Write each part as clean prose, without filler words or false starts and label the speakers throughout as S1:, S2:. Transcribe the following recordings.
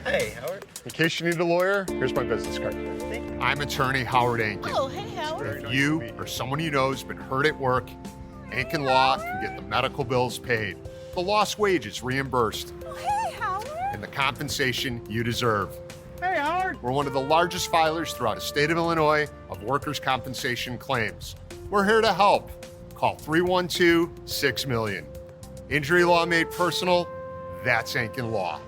S1: Hey, Howard.
S2: In case you need a lawyer, here's my business card. I'm attorney Howard Ankin.
S3: Oh, hey, Howard.
S2: If you or someone you know has been hurt at work, Ankin Law can get the medical bills paid, the lost wages reimbursed,
S3: Oh, hey, Howard.
S2: and the compensation you deserve.
S1: Hey, Howard.
S2: We're one of the largest filers throughout the state of Illinois of workers' compensation claims. We're here to help. Call 312-6-million. Injury law made personal, that's Ankin Law.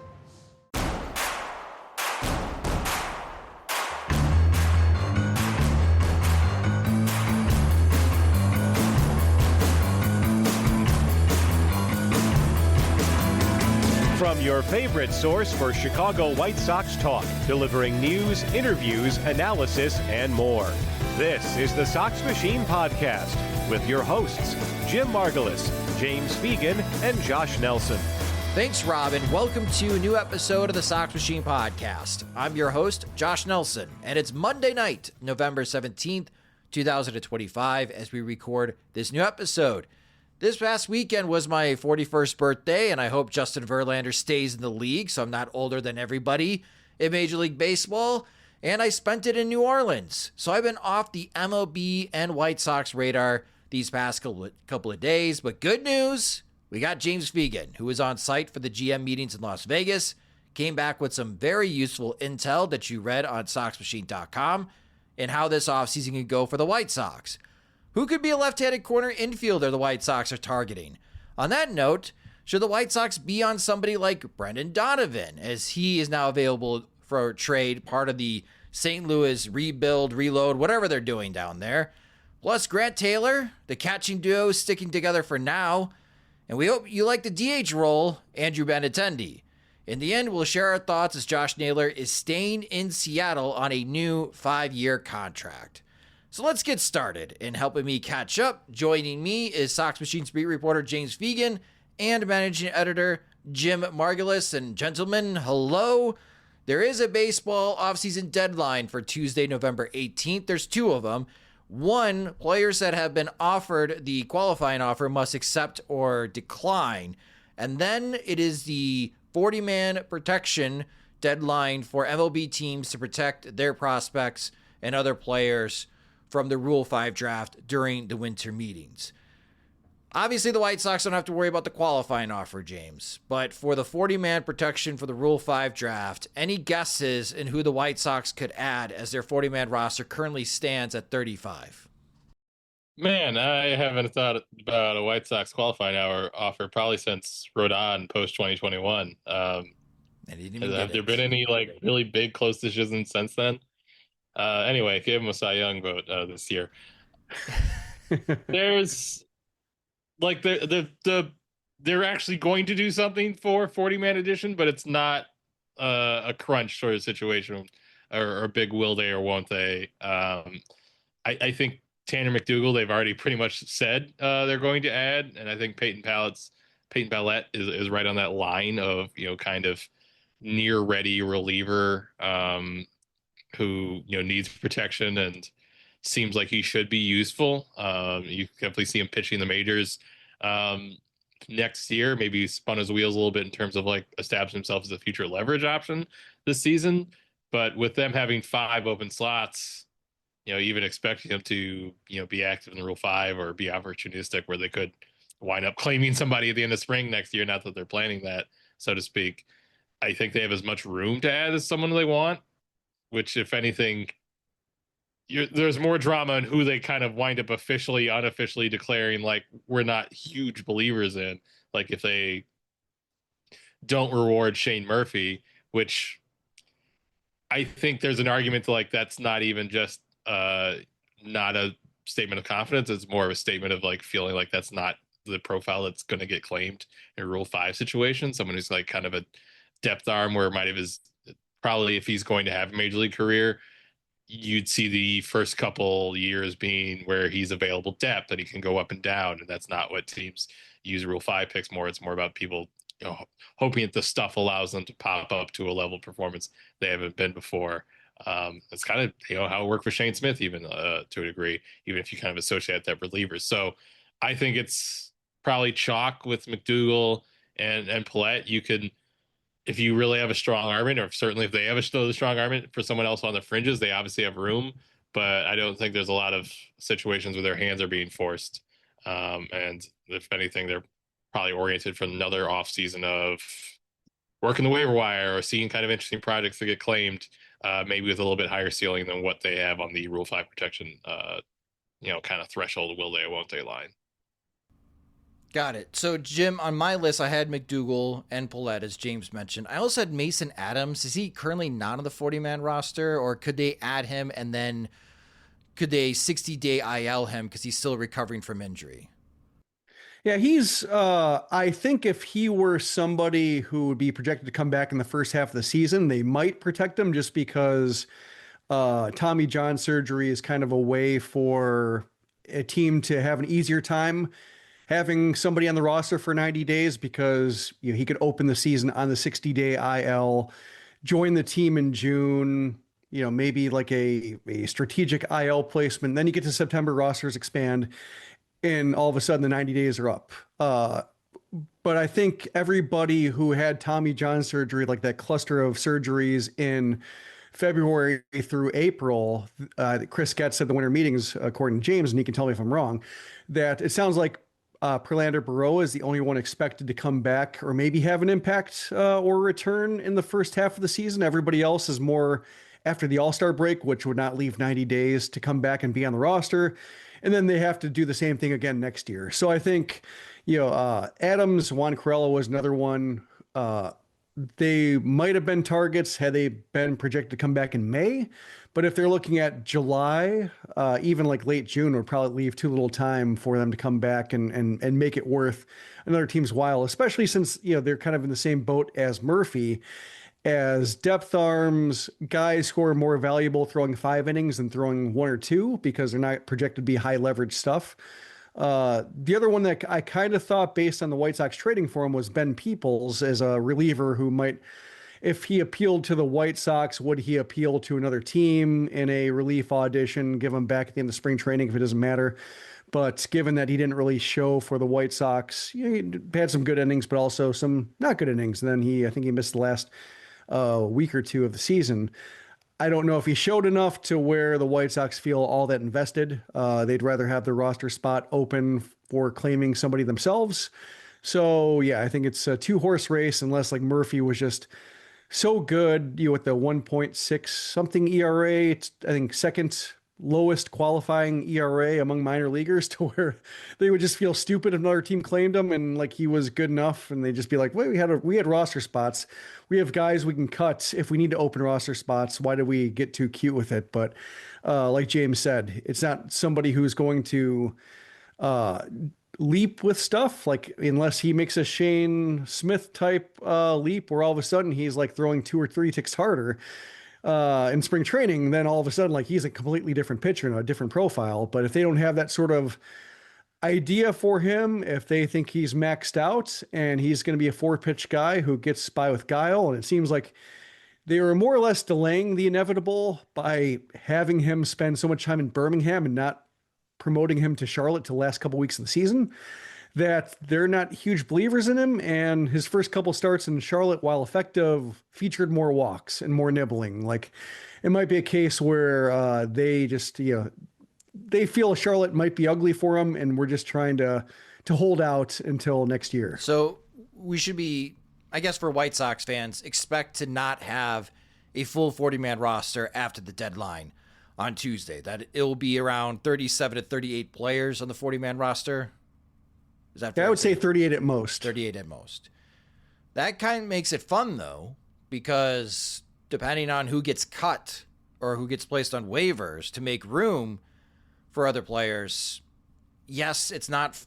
S4: From your favorite source for Chicago White Sox talk, delivering news, interviews, analysis, and more. This is the Sox Machine Podcast with your hosts, Jim Margulis, James Fegan, and Josh Nelson.
S5: Thanks, Rob, and welcome to a new episode of the Sox Machine Podcast. I'm your host, Josh Nelson, and it's Monday night, November 17th, 2025, as we record this new episode. This past weekend was my 41st birthday, and I hope Justin Verlander stays in the league so I'm not older than everybody in Major League Baseball, and I spent it in New Orleans. So I've been off the MLB and White Sox radar these past couple of days, but good news, we got James Fegan, who was on site for the GM meetings in Las Vegas, came back with some very useful intel that you read on SoxMachine.com and how this offseason could go for the White Sox. Who could be a left-handed corner infielder the White Sox are targeting? On that note, should the White Sox be on somebody like Brendan Donovan, as he is now available for trade, part of the St. Louis rebuild, reload, whatever they're doing down there? Plus Grant Taylor, the catching duo sticking together for now. And we hope you like the DH role, Andrew Benintendi. In the end, we'll share our thoughts as Josh Naylor is staying in Seattle on a new 5-year contract. So let's get started. And helping me catch up, joining me is Sox Machine's beat reporter James Fegan and managing editor Jim Margulis. And gentlemen, hello. There is a baseball offseason deadline for Tuesday, November 18th. There's two of them. One, players that have been offered the qualifying offer must accept or decline. And then it is the 40-man protection deadline for MLB teams to protect their prospects and other players from the Rule 5 draft during the winter meetings. Obviously, the White Sox don't have to worry about the qualifying offer, James. But for the 40-man protection for the Rule 5 draft, any guesses in who the White Sox could add as their 40-man roster currently stands at 35?
S6: Man, I haven't thought about a White Sox qualifying hour offer probably since Rodon post-2021. Have there been any really big close decisions since then? Anyway, give him a Cy Young vote this year. There's they're actually going to do something for 40-man edition, but it's not a crunch sort of situation or a big will they or won't they. I think Tanner McDougal, they've already pretty much said they're going to add, and I think Peyton Pallette is right on that line of kind of near ready reliever who needs protection and seems like he should be useful. You can definitely see him pitching the majors next year. Maybe spun his wheels a little bit in terms of establishing himself as a future leverage option this season. But with them having 5 open slots, even expecting them to be active in the Rule 5 or be opportunistic where they could wind up claiming somebody at the end of spring next year. Not that they're planning that, so to speak. I think they have as much room to add as someone they want, which, if anything, there's more drama in who they kind of wind up officially, unofficially declaring we're not huge believers in. If they don't reward Shane Murphy, which I think there's an argument to that's not even just not a statement of confidence. It's more of a statement of feeling like that's not the profile that's going to get claimed in a Rule 5 situation. Someone who's kind of a depth arm where it might have his probably, if he's going to have a major league career, you'd see the first couple years being where he's available depth and he can go up and down. And that's not what teams use Rule 5 picks more. It's more about people hoping that the stuff allows them to pop up to a level of performance they haven't been before. It's kind of how it worked for Shane Smith, even to a degree, even if you kind of associate that with relievers. So I think it's probably chalk with McDougal and Pallette. You can if you really have a strong arm, or certainly if they have a strong arm for someone else on the fringes, they obviously have room. But I don't think there's a lot of situations where their hands are being forced. And if anything, they're probably oriented for another offseason of working the waiver wire or seeing kind of interesting projects that get claimed, maybe with a little bit higher ceiling than what they have on the Rule 5 protection, kind of threshold, will they or won't they line.
S5: Got it. So, Jim, on my list, I had McDougal and Paulette, as James mentioned. I also had Mason Adams. Is he currently not on the 40-man roster, or could they add him and then could they 60-day IL him because he's still recovering from injury?
S1: Yeah, he's, I think if he were somebody who would be projected to come back in the first half of the season, they might protect him just because Tommy John surgery is kind of a way for a team to have an easier time having somebody on the roster for 90 days because he could open the season on the 60-day IL, join the team in June, maybe like a strategic IL placement. Then you get to September, rosters expand, and all of a sudden the 90 days are up. But I think everybody who had Tommy John surgery, like that cluster of surgeries in February through April, Chris Getz said the winter meetings, according to James, and he can tell me if I'm wrong, that it sounds like Prelander Barreau is the only one expected to come back or maybe have an impact or return in the first half of the season. Everybody else is more after the All-Star break, which would not leave 90 days to come back and be on the roster. And then they have to do the same thing again next year. So I think, Adams, Juan Corella was another one. They might have been targets had they been projected to come back in May. But if they're looking at July, even like late June would probably leave too little time for them to come back and make it worth another team's while, especially since, they're kind of in the same boat as Murphy, as depth arms, guys who are more valuable throwing 5 innings than throwing 1 or 2 because they're not projected to be high leverage stuff. The other one that I kind of thought based on the White Sox trading for him was Ben Peoples as a reliever who might, if he appealed to the White Sox, would he appeal to another team in a relief audition, give him back at the end of spring training if it doesn't matter. But given that he didn't really show for the White Sox, he had some good innings, but also some not good innings. And then I think he missed the last week or two of the season. I don't know if he showed enough to where the White Sox feel all that invested. They'd rather have the roster spot open for claiming somebody themselves. So, yeah, I think it's a 2-horse race unless like Murphy was just so good, with the 1.6 something ERA. It's, I think, second lowest qualifying ERA among minor leaguers, to where they would just feel stupid if another team claimed him and like he was good enough, and they'd just be like, wait, we had roster spots. We have guys we can cut if we need to open roster spots. Why did we get too cute with it? But like James said, it's not somebody who's going to leap with stuff, like unless he makes a Shane Smith type leap where all of a sudden he's like throwing 2 or 3 ticks harder in spring training, then all of a sudden like he's a completely different pitcher and a different profile. But if they don't have that sort of idea for him, if they think he's maxed out and he's going to be a 4-pitch guy who gets by with guile, and it seems like they were more or less delaying the inevitable by having him spend so much time in Birmingham and not promoting him to Charlotte to the last couple weeks of the season, that they're not huge believers in him. And his first couple starts in Charlotte, while effective, featured more walks and more nibbling. Like it might be a case where they just, they feel Charlotte might be ugly for him, and we're just trying to hold out until next year.
S5: So we should be, I guess, for White Sox fans, expect to not have a full 40-man roster after the deadline on Tuesday. That it'll be around 37 to 38 players on the 40-man roster. Is that fair?
S1: I would say 38 at most.
S5: 38 at most. That kind of makes it fun, though, because depending on who gets cut or who gets placed on waivers to make room for other players, yes,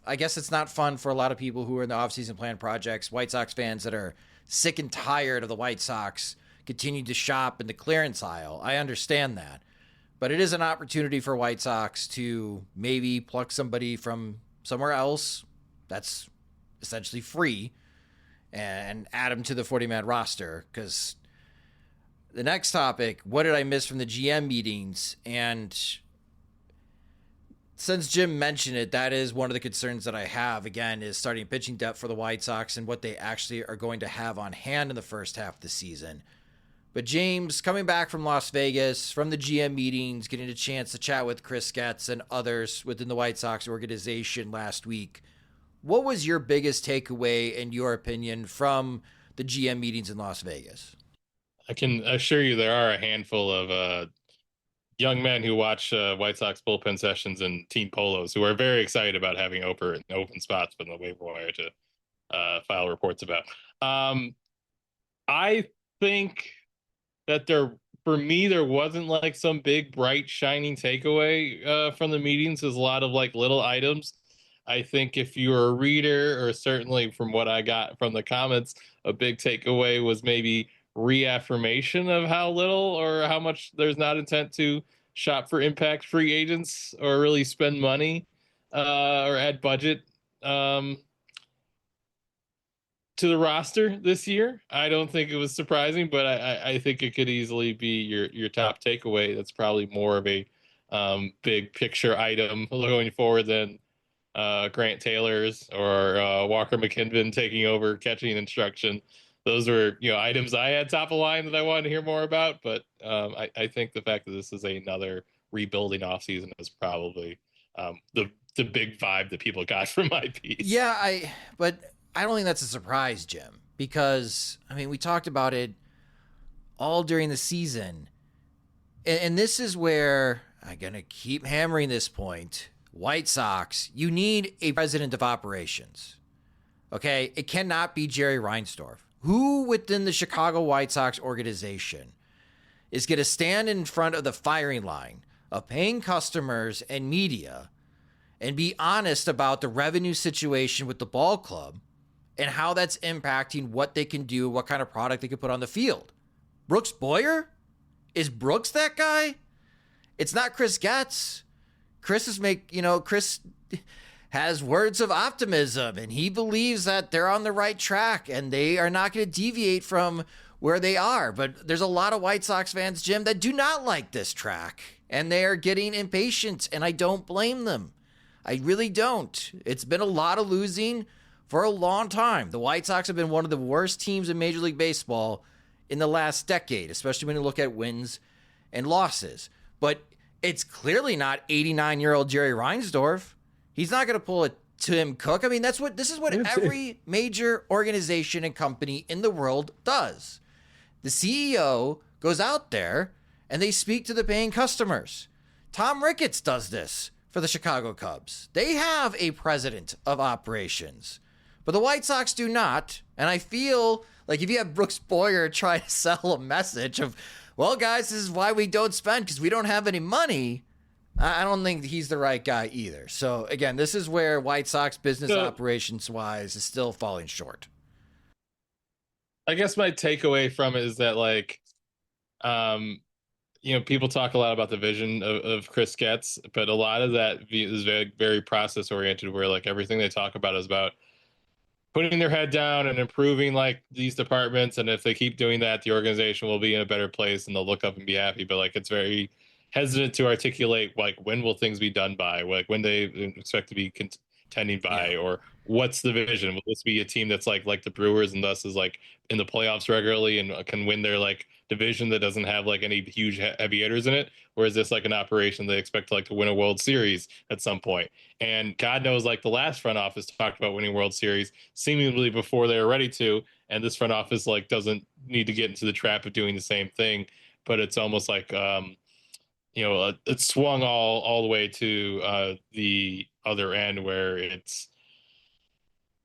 S5: I guess it's not fun for a lot of people who are in the offseason plan projects, White Sox fans that are sick and tired of the White Sox continue to shop in the clearance aisle. I understand that. But it is an opportunity for White Sox to maybe pluck somebody from somewhere else that's essentially free and add them to the 40-man roster. Because the next topic, what did I miss from the GM meetings? And since Jim mentioned it, that is one of the concerns that I have, again, is starting pitching depth for the White Sox and what they actually are going to have on hand in the first half of the season. But James, coming back from Las Vegas, from the GM meetings, getting a chance to chat with Chris Getz and others within the White Sox organization last week, what was your biggest takeaway, in your opinion, from the GM meetings in Las Vegas?
S6: I can assure you there are a handful of young men who watch White Sox bullpen sessions and team polos who are very excited about having open spots in the waiver wire to file reports about. I think that for me, there wasn't like some big, bright, shining takeaway from the meetings. There's a lot of like little items. I think if you're a reader, or certainly from what I got from the comments, a big takeaway was maybe reaffirmation of how little or how much there's not intent to shop for impact free agents or really spend money or add budget to the roster this year. I don't think it was surprising, but I think it could easily be your top takeaway. That's probably more of a big picture item going forward than Grant Taylor's or Walker McKinnon taking over catching instruction. Those were items I had top of line that I wanted to hear more about. But I think the fact that this is another rebuilding offseason is probably the big vibe that people got from my piece.
S5: Yeah, but I don't think that's a surprise, Jim, because, I mean, we talked about it all during the season. And this is where I'm going to keep hammering this point. White Sox, you need a president of operations. Okay? It cannot be Jerry Reinsdorf. Who within the Chicago White Sox organization is going to stand in front of the firing line of paying customers and media and be honest about the revenue situation with the ball club and how that's impacting what they can do, what kind of product they can put on the field? Brooks Boyer? Is Brooks that guy? It's not Chris Getz. Chris has words of optimism, and he believes that they're on the right track and they are not going to deviate from where they are. But there's a lot of White Sox fans, Jim, that do not like this track, and they are getting impatient, and I don't blame them. I really don't. It's been a lot of losing for a long time. The White Sox have been one of the worst teams in Major League Baseball in the last decade, especially when you look at wins and losses. But it's clearly not 89-year-old Jerry Reinsdorf. He's not going to pull a Tim Cook. I mean, this is what every major organization and company in the world does. The CEO goes out there and they speak to the paying customers. Tom Ricketts does this for the Chicago Cubs. They have a president of operations, but the White Sox do not. And I feel like if you have Brooks Boyer try to sell a message of, well, guys, this is why we don't spend, because we don't have any money, I don't think he's the right guy either. So, again, this is where White Sox business operations-wise is still falling short.
S6: I guess my takeaway from it is that, like, people talk a lot about the vision of Chris Getz, but a lot of that is very, very process-oriented, where, like, everything they talk about is about putting their head down and improving, like, these departments, and if they keep doing that, the organization will be in a better place and they'll look up and be happy. But, like, it's very hesitant to articulate, like, when will things be done by, like, when they expect to be contending by, or what's the vision? Will this be a team that's like the Brewers and thus is like in the playoffs regularly and can win their like division that doesn't have like any huge heavy hitters in it? Or is this like an operation they expect to win a World Series at some point? And God knows, like, the last front office talked about winning World Series seemingly before they were ready to, and this front office like doesn't need to get into the trap of doing the same thing. But it's almost like it swung all the way to the other end, where it's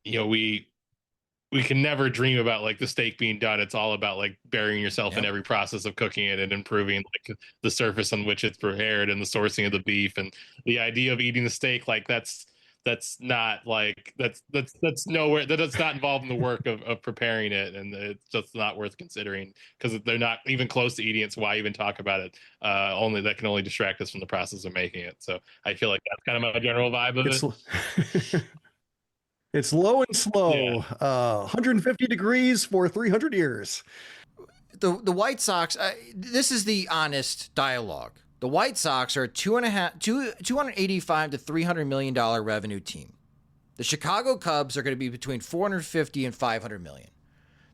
S6: we can never dream about like the steak being done. It's all about like burying yourself in every process of cooking it and improving like the surface on which it's prepared and the sourcing of the beef, and the idea of eating the steak, like that's not like that's nowhere, that's not involved in the work of preparing it, and it's just not worth considering because they're not even close to eating it. So why even talk about it? That can only distract us from the process of making it. So I feel like that's kind of my general vibe of it.
S1: It's low and slow. 150 degrees for 300 years.
S5: The White Sox, this is the honest dialogue The White Sox are a $285 to $300 million revenue team. The Chicago Cubs are going to be between 450 and 500 million.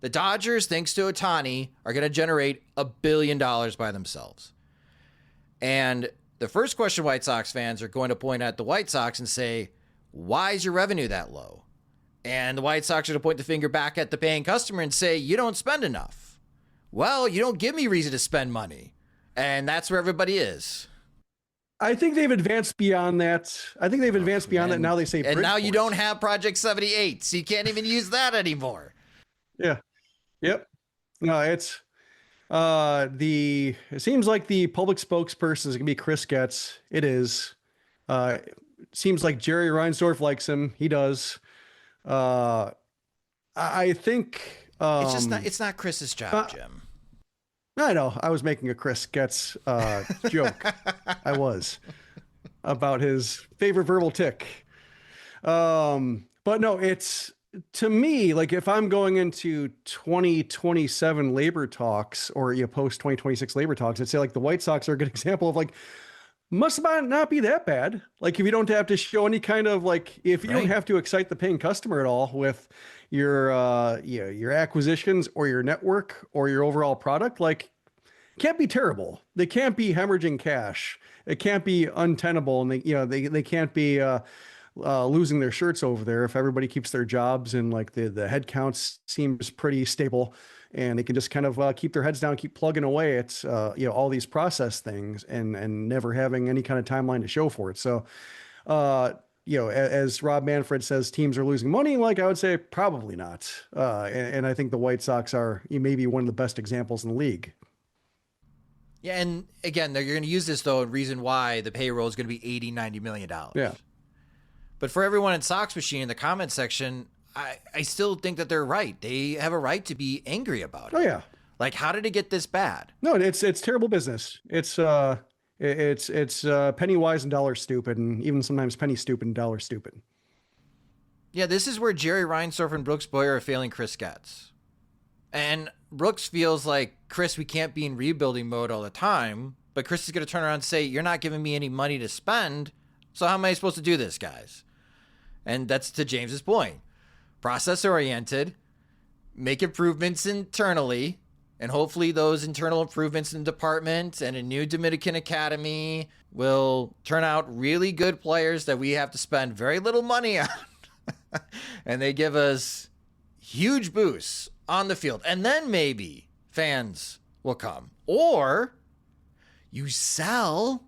S5: The Dodgers, thanks to Ohtani, are going to generate $1 billion by themselves. And the first question White Sox fans are going to point at the White Sox and say, why is your revenue that low? And the White Sox are going to point the finger back at the paying customer and say, you don't spend enough. Well, you don't give me reason to spend money. And that's where everybody is.
S1: I think they've advanced beyond that. That. Now they say,
S5: and now you don't have Project 78, so you can't even use that anymore.
S1: Yeah. Yep. No, it seems like the public spokesperson is going to be Chris Getz. It is. It seems like Jerry Reinsdorf likes him. He does. I think
S5: it's not Chris's job, Jim.
S1: I know. I was making a Chris Getz joke. I was about his favorite verbal tick. But no, it's, to me, like if I'm going into 2027 labor talks or post 2026 labor talks, I'd say like the White Sox are a good example of like, must not be that bad. Like if you don't have to show any kind of like, if you don't have to excite the paying customer at all with your acquisitions or your network or your overall product, like it can't be terrible. They can't be hemorrhaging cash. It can't be untenable. And they can't be, losing their shirts over there if everybody keeps their jobs and like the head counts seems pretty stable and they can just kind of keep their heads down, keep plugging away at all these process things and never having any kind of timeline to show for it. So as Rob Manfred says, teams are losing money. Like I would say probably not. And I think the White Sox are maybe one of the best examples in the league.
S5: Yeah. And again, you're going to use this though, and reason why the payroll is going to be $80-90 million.
S1: Yeah.
S5: But for everyone in Sox Machine in the comment section, I still think that they're right. They have a right to be angry about it.
S1: Oh yeah.
S5: Like, how did it get this bad?
S1: No, it's terrible business. It's penny wise and dollar stupid, and even sometimes penny stupid and dollar stupid.
S5: Yeah, this is where Jerry Reinsdorf and Brooks Boyer are failing Chris Getz. And Brooks feels like, Chris, we can't be in rebuilding mode all the time. But Chris is going to turn around and say, you're not giving me any money to spend. So how am I supposed to do this, guys? And that's to James's point. Process oriented, make improvements internally, and hopefully those internal improvements in the department and a new Dominican Academy will turn out really good players that we have to spend very little money on. And they give us huge boosts on the field. And then maybe fans will come. Or you sell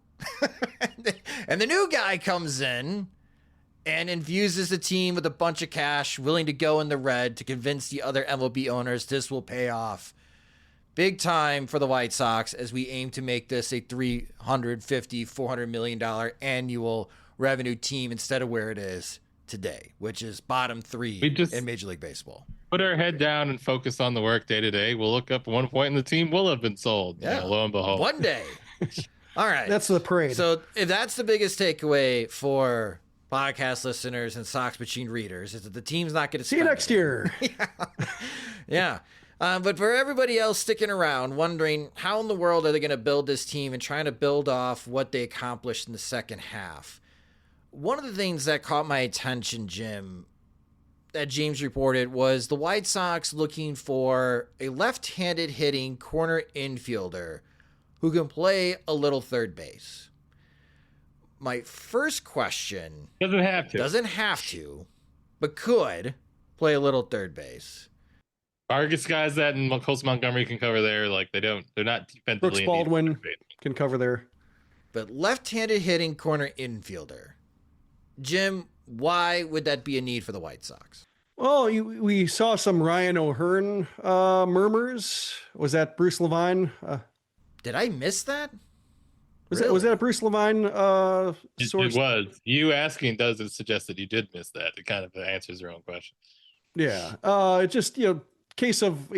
S5: and the new guy comes in and infuses the team with a bunch of cash, willing to go in the red to convince the other MLB owners this will pay off big time for the White Sox as we aim to make this a $350-400 million annual revenue team instead of where it is today, which is bottom three in Major League Baseball.
S6: Put our head down and focus on the work day to day. We'll look up at one point and the team will have been sold.
S5: Yeah.
S6: Lo and behold.
S5: One day. All right.
S1: That's the parade.
S5: So if that's the biggest takeaway for podcast listeners and Sox Machine readers, is that the team's not going to
S1: see you next year.
S5: Yeah. But for everybody else sticking around, wondering how in the world are they going to build this team and trying to build off what they accomplished in the second half. One of the things that caught my attention, Jim, that James reported was the White Sox looking for a left-handed hitting corner infielder who can play a little third base. My first question... Doesn't have to, but could play a little third base.
S6: Argus guys that in Colson Montgomery can cover there. Like they're not defensively.
S1: Brooks Baldwin can cover there.
S5: But left-handed hitting corner infielder. Jim, why would that be a need for the White Sox?
S1: Well, we saw some Ryan O'Hearn murmurs. Was that Bruce Levine?
S5: Did I miss that?
S1: Was that a Bruce Levine source?
S6: It was. You asking doesn't suggest that you did miss that. It kind of answers your own question.
S1: Yeah. It's just, case of,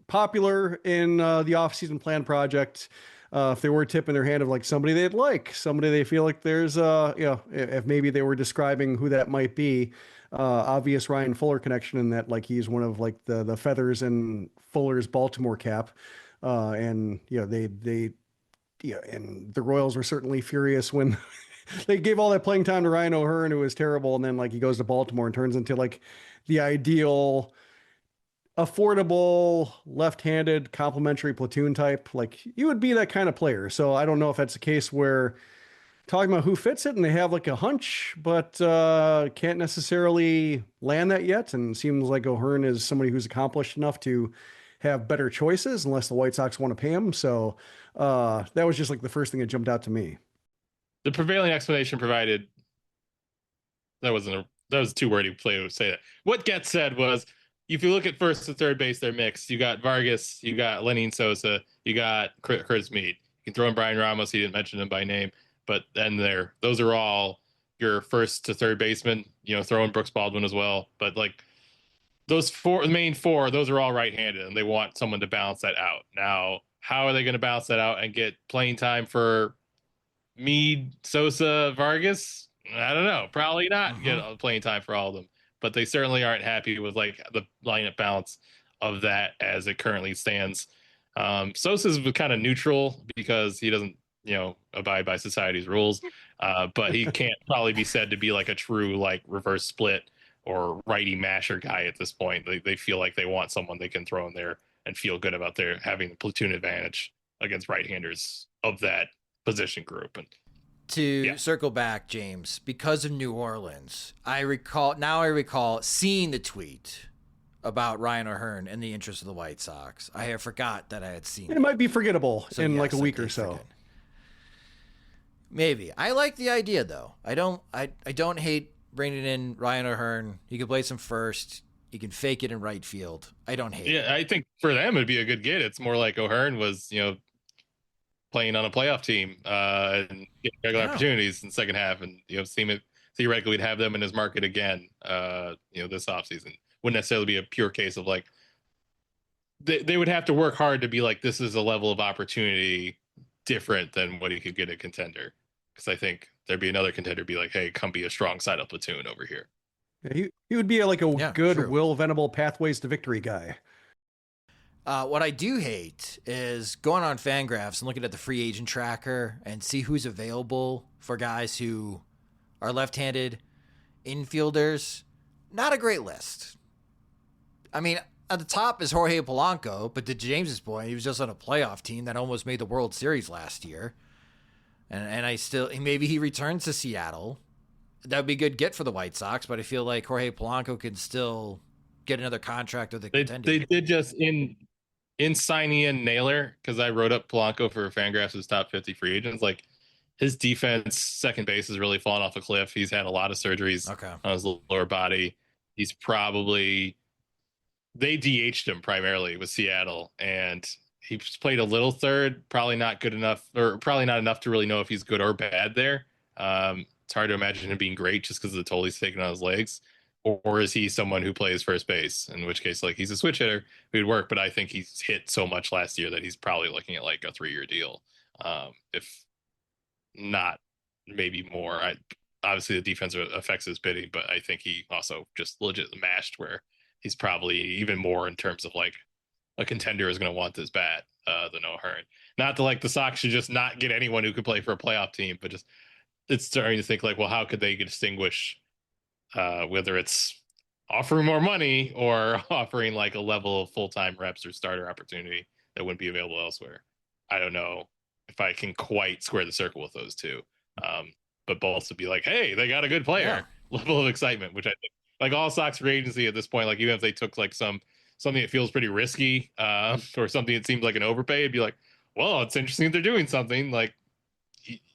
S1: popular in the off-season plan project. If they were tipping their hand of like somebody they'd like, somebody they feel like there's, if maybe they were describing who that might be, obvious Ryan Fuller connection in that, like, he's one of like the feathers in Fuller's Baltimore cap. And, yeah, and the Royals were certainly furious when they gave all that playing time to Ryan O'Hearn, who was terrible, and then like he goes to Baltimore and turns into like the ideal affordable left-handed complementary platoon type. Like you would be that kind of player. So I don't know if that's a case where talking about who fits it and they have like a hunch, but can't necessarily land that yet. And it seems like O'Hearn is somebody who's accomplished enough to have better choices unless the White Sox want to pay him. So that was just like the first thing that jumped out to me.
S6: The prevailing explanation provided, that was too wordy play to say that. What Getz said was, if you look at first to third base, they're mixed. You got Vargas, you got Lenny Sosa, you got Curtis Mead. You can throw in Brian Ramos. He didn't mention him by name, but then those are all your first to third baseman. Throw in Brooks Baldwin as well. But like those main four, those are all right-handed, and they want someone to balance that out. Now, how are they going to balance that out and get playing time for Mead, Sosa, Vargas? I don't know. Probably not get playing time for all of them. But they certainly aren't happy with like the lineup balance of that as it currently stands. Sosa's kind of neutral because he doesn't, abide by society's rules. But he can't probably be said to be like a true like reverse split or righty masher guy at this point. They feel like they want someone they can throw in there and feel good about their having the platoon advantage against right-handers of that position group. And
S5: to circle back, James, because of New Orleans, I recall seeing the tweet about Ryan O'Hearn in the interest of the White Sox. I have forgot that I had seen
S1: it. It might be forgettable in like a week or so.
S5: Forget. Maybe. I like the idea though. I don't hate bringing in Ryan O'Hearn. He can play some first. He can fake it in right field. I don't hate it.
S6: Yeah, I think for them it'd be a good get. It's more like O'Hearn was, playing on a playoff team and getting regular opportunities in the second half, and theoretically would have them in his market again this offseason. Wouldn't necessarily be a pure case of like they would have to work hard to be like, this is a level of opportunity different than what he could get a contender, because I think there'd be another contender be like, hey, come be a strong side up platoon over here.
S1: Yeah, he would be like a good Will Venable pathways to victory guy.
S5: What I do hate is going on Fangraphs and looking at the free agent tracker and see who's available for guys who are left-handed infielders. Not a great list. I mean, at the top is Jorge Polanco, but to James's point, he was just on a playoff team that almost made the World Series last year. And maybe he returns to Seattle. That would be a good get for the White Sox, but I feel like Jorge Polanco can still get another contract with a contender.
S6: They did just in signing in Naylor, because I wrote up Polanco for Fangraphs' top 50 free agents. Like his defense, second base has really fallen off a cliff. He's had a lot of surgeries on his lower body. They DH'd him primarily with Seattle, and he's played a little third, probably not good enough, or probably not enough to really know if he's good or bad there. It's hard to imagine him being great just because of the toll he's taken on his legs. Or is he someone who plays first base? In which case, like, he's a switch hitter who'd work, but I think he's hit so much last year that he's probably looking at like a 3-year deal. If not, maybe more. Obviously the defense affects his bidding, but I think he also just legit mashed where he's probably even more in terms of like a contender is going to want this bat than O'Hearn. Not that like the Sox should just not get anyone who could play for a playoff team, but just it's starting to think like, well, how could they distinguish whether it's offering more money or offering like a level of full-time reps or starter opportunity that wouldn't be available elsewhere. I don't know if I can quite square the circle with those two. But both would be like, hey, they got a good player level of excitement, which I think like all Sox free agency at this point, like even if they took like something that feels pretty risky or something that seems like an overpay, it'd be like, well, it's interesting that they're doing something. Like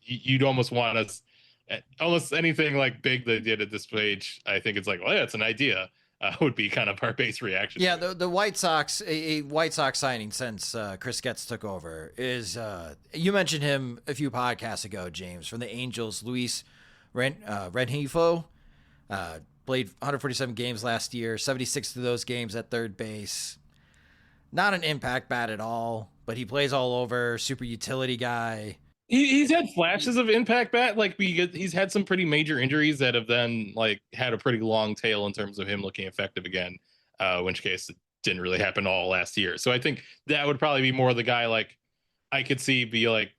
S6: you'd almost want us almost anything like big they did at this stage. I think it's like, well, yeah, it's an idea. Would be kind of our base reaction.
S5: Yeah, the White Sox, a White Sox signing since Chris Getz took over is, you mentioned him a few podcasts ago, James, from the Angels, Luis Rengifo. Played 147 games last year, 76 of those games at third base. Not an impact bat at all, but he plays all over, super utility guy.
S6: He's had flashes of impact bat, like he's had some pretty major injuries that have then like had a pretty long tail in terms of him looking effective again. In which case it didn't really happen all last year. So I think that would probably be more the guy like I could see be like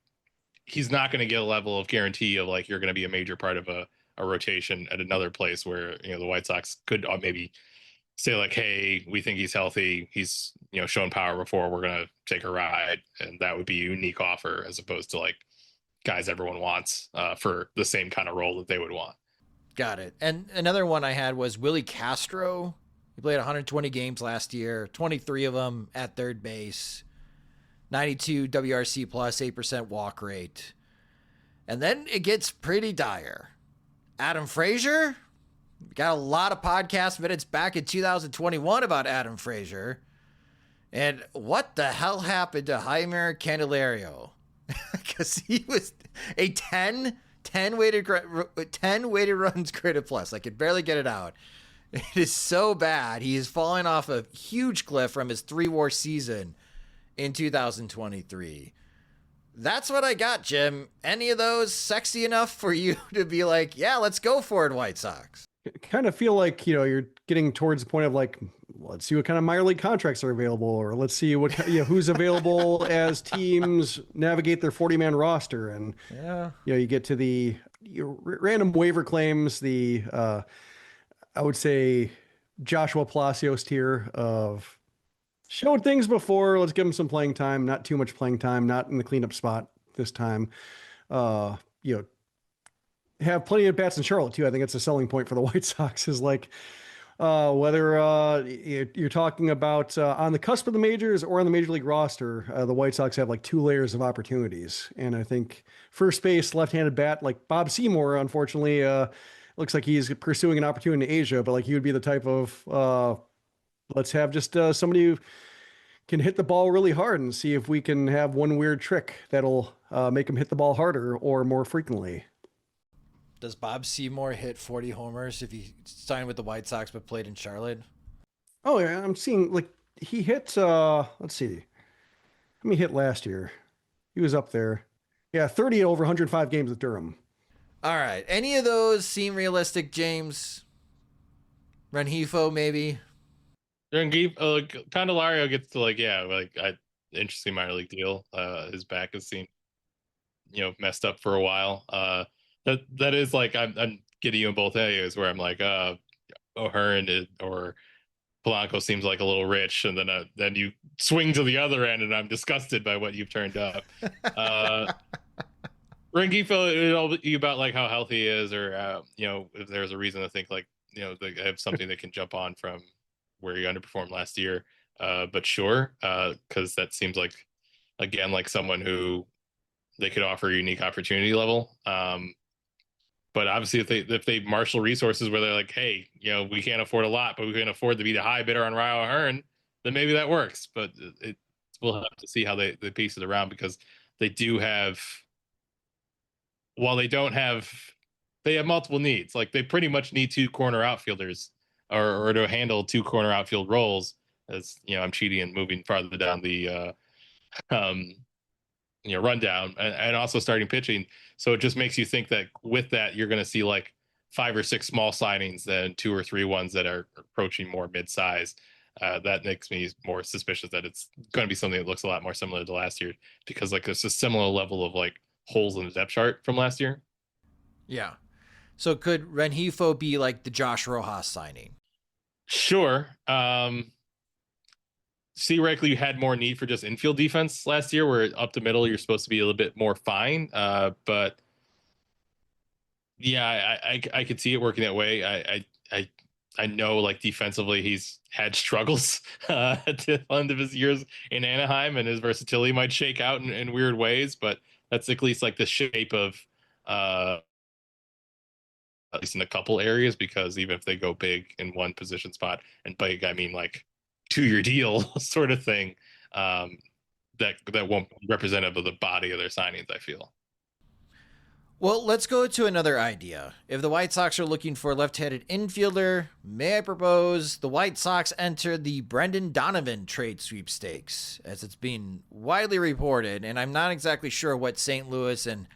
S6: he's not going to get a level of guarantee of like you're going to be a major part of a rotation at another place where, you know, the White Sox could maybe say like, hey, we think he's healthy. He's, you know, shown power before. We're going to take a ride. And that would be a unique offer as opposed to like guys everyone wants for the same kind of role that they would want.
S5: Got it. And another one I had was Willie Castro. He played 120 games last year, 23 of them at third base, 92 WRC plus, 8% walk rate. And then it gets pretty dire. Adam Frazier, we got a lot of podcast minutes back in 2021 about Adam Frazier. And what the hell happened to Jaime Candelario? Because he was a 10 weighted runs created plus. I could barely get it out. It is so bad. He is falling off a huge cliff from his 3-WAR season in 2023. That's what I got, Jim. Any of those sexy enough for you to be like, yeah, let's go for it, White Sox?
S1: I kind of feel like, you know, you're getting towards the point of like, let's see what kind of minor league contracts are available, or let's see what, you know, who's available as teams navigate their 40-man roster. And,
S5: yeah,
S1: you know, you get to the random waiver claims, the, I would say Joshua Palacios tier of showed things before. Let's give him some playing time, not too much playing time, not in the cleanup spot this time. You know, have plenty of bats in Charlotte too. I think it's a selling point for the White Sox is like, whether you're talking about on the cusp of the majors or on the major league roster, the White Sox have like 2 layers of opportunities. And I think first base, left-handed bat, like Bob Seymour, unfortunately, looks like he's pursuing an opportunity in Asia, but like he would be the type of, let's have just somebody who can hit the ball really hard and see if we can have one weird trick that'll make him hit the ball harder or more frequently.
S5: Does Bob Seymour hit 40 homers if he signed with the White Sox but played in Charlotte?
S1: Oh yeah, I'm seeing like he hit, let's see, how many hit last year? He was up there. Yeah, 30 over 105 games with Durham.
S5: All right. Any of those seem realistic, James? Rengifo, maybe?
S6: Candelario gets to like, yeah, like interesting minor league deal. His back has seemed, you know, messed up for a while. That is like I'm getting you in both areas where I'm like, O'Hearn or Polanco seems like a little rich, and then you swing to the other end, and I'm disgusted by what you've turned up. Rengifo, it'll be about like how healthy he is, or you know, if there's a reason to think like, you know, they have something they can jump on from where he underperformed last year. But sure, because that seems like, again, like someone who they could offer a unique opportunity level. But obviously, if they marshal resources where they're like, hey, you know, we can't afford a lot, but we can afford to be the high bidder on Ryo O'Hearn, then maybe that works. But we'll have to see how they piece it around, because they do have, while they don't have, they have multiple needs. Like they pretty much need 2 corner outfielders or to handle 2 corner outfield roles. As you know, I'm cheating and moving farther down the you know, rundown, and also starting pitching. So it just makes you think that with that, you're going to see like 5 or 6 small signings than 2 or 3 ones that are approaching more mid-size. That makes me more suspicious that it's going to be something that looks a lot more similar to last year, because like there's a similar level of like holes in the depth chart from last year.
S5: Yeah. So could Rengifo be like the Josh Rojas signing?
S6: Sure. Theoretically, you had more need for just infield defense last year, where up the middle you're supposed to be a little bit more fine. But yeah, I could see it working that way. I know like defensively he's had struggles at the end of his years in Anaheim, and his versatility might shake out in weird ways. But that's at least like the shape of at least in a couple areas, because even if they go big in one position spot, and big I mean like 2-year deal sort of thing, that won't be representative of the body of their signings, I feel.
S5: Well, let's go to another idea. If the White Sox are looking for a left-handed infielder, may I propose the White Sox enter the Brendan Donovan trade sweepstakes, as it's being widely reported, and I'm not exactly sure what St. Louis and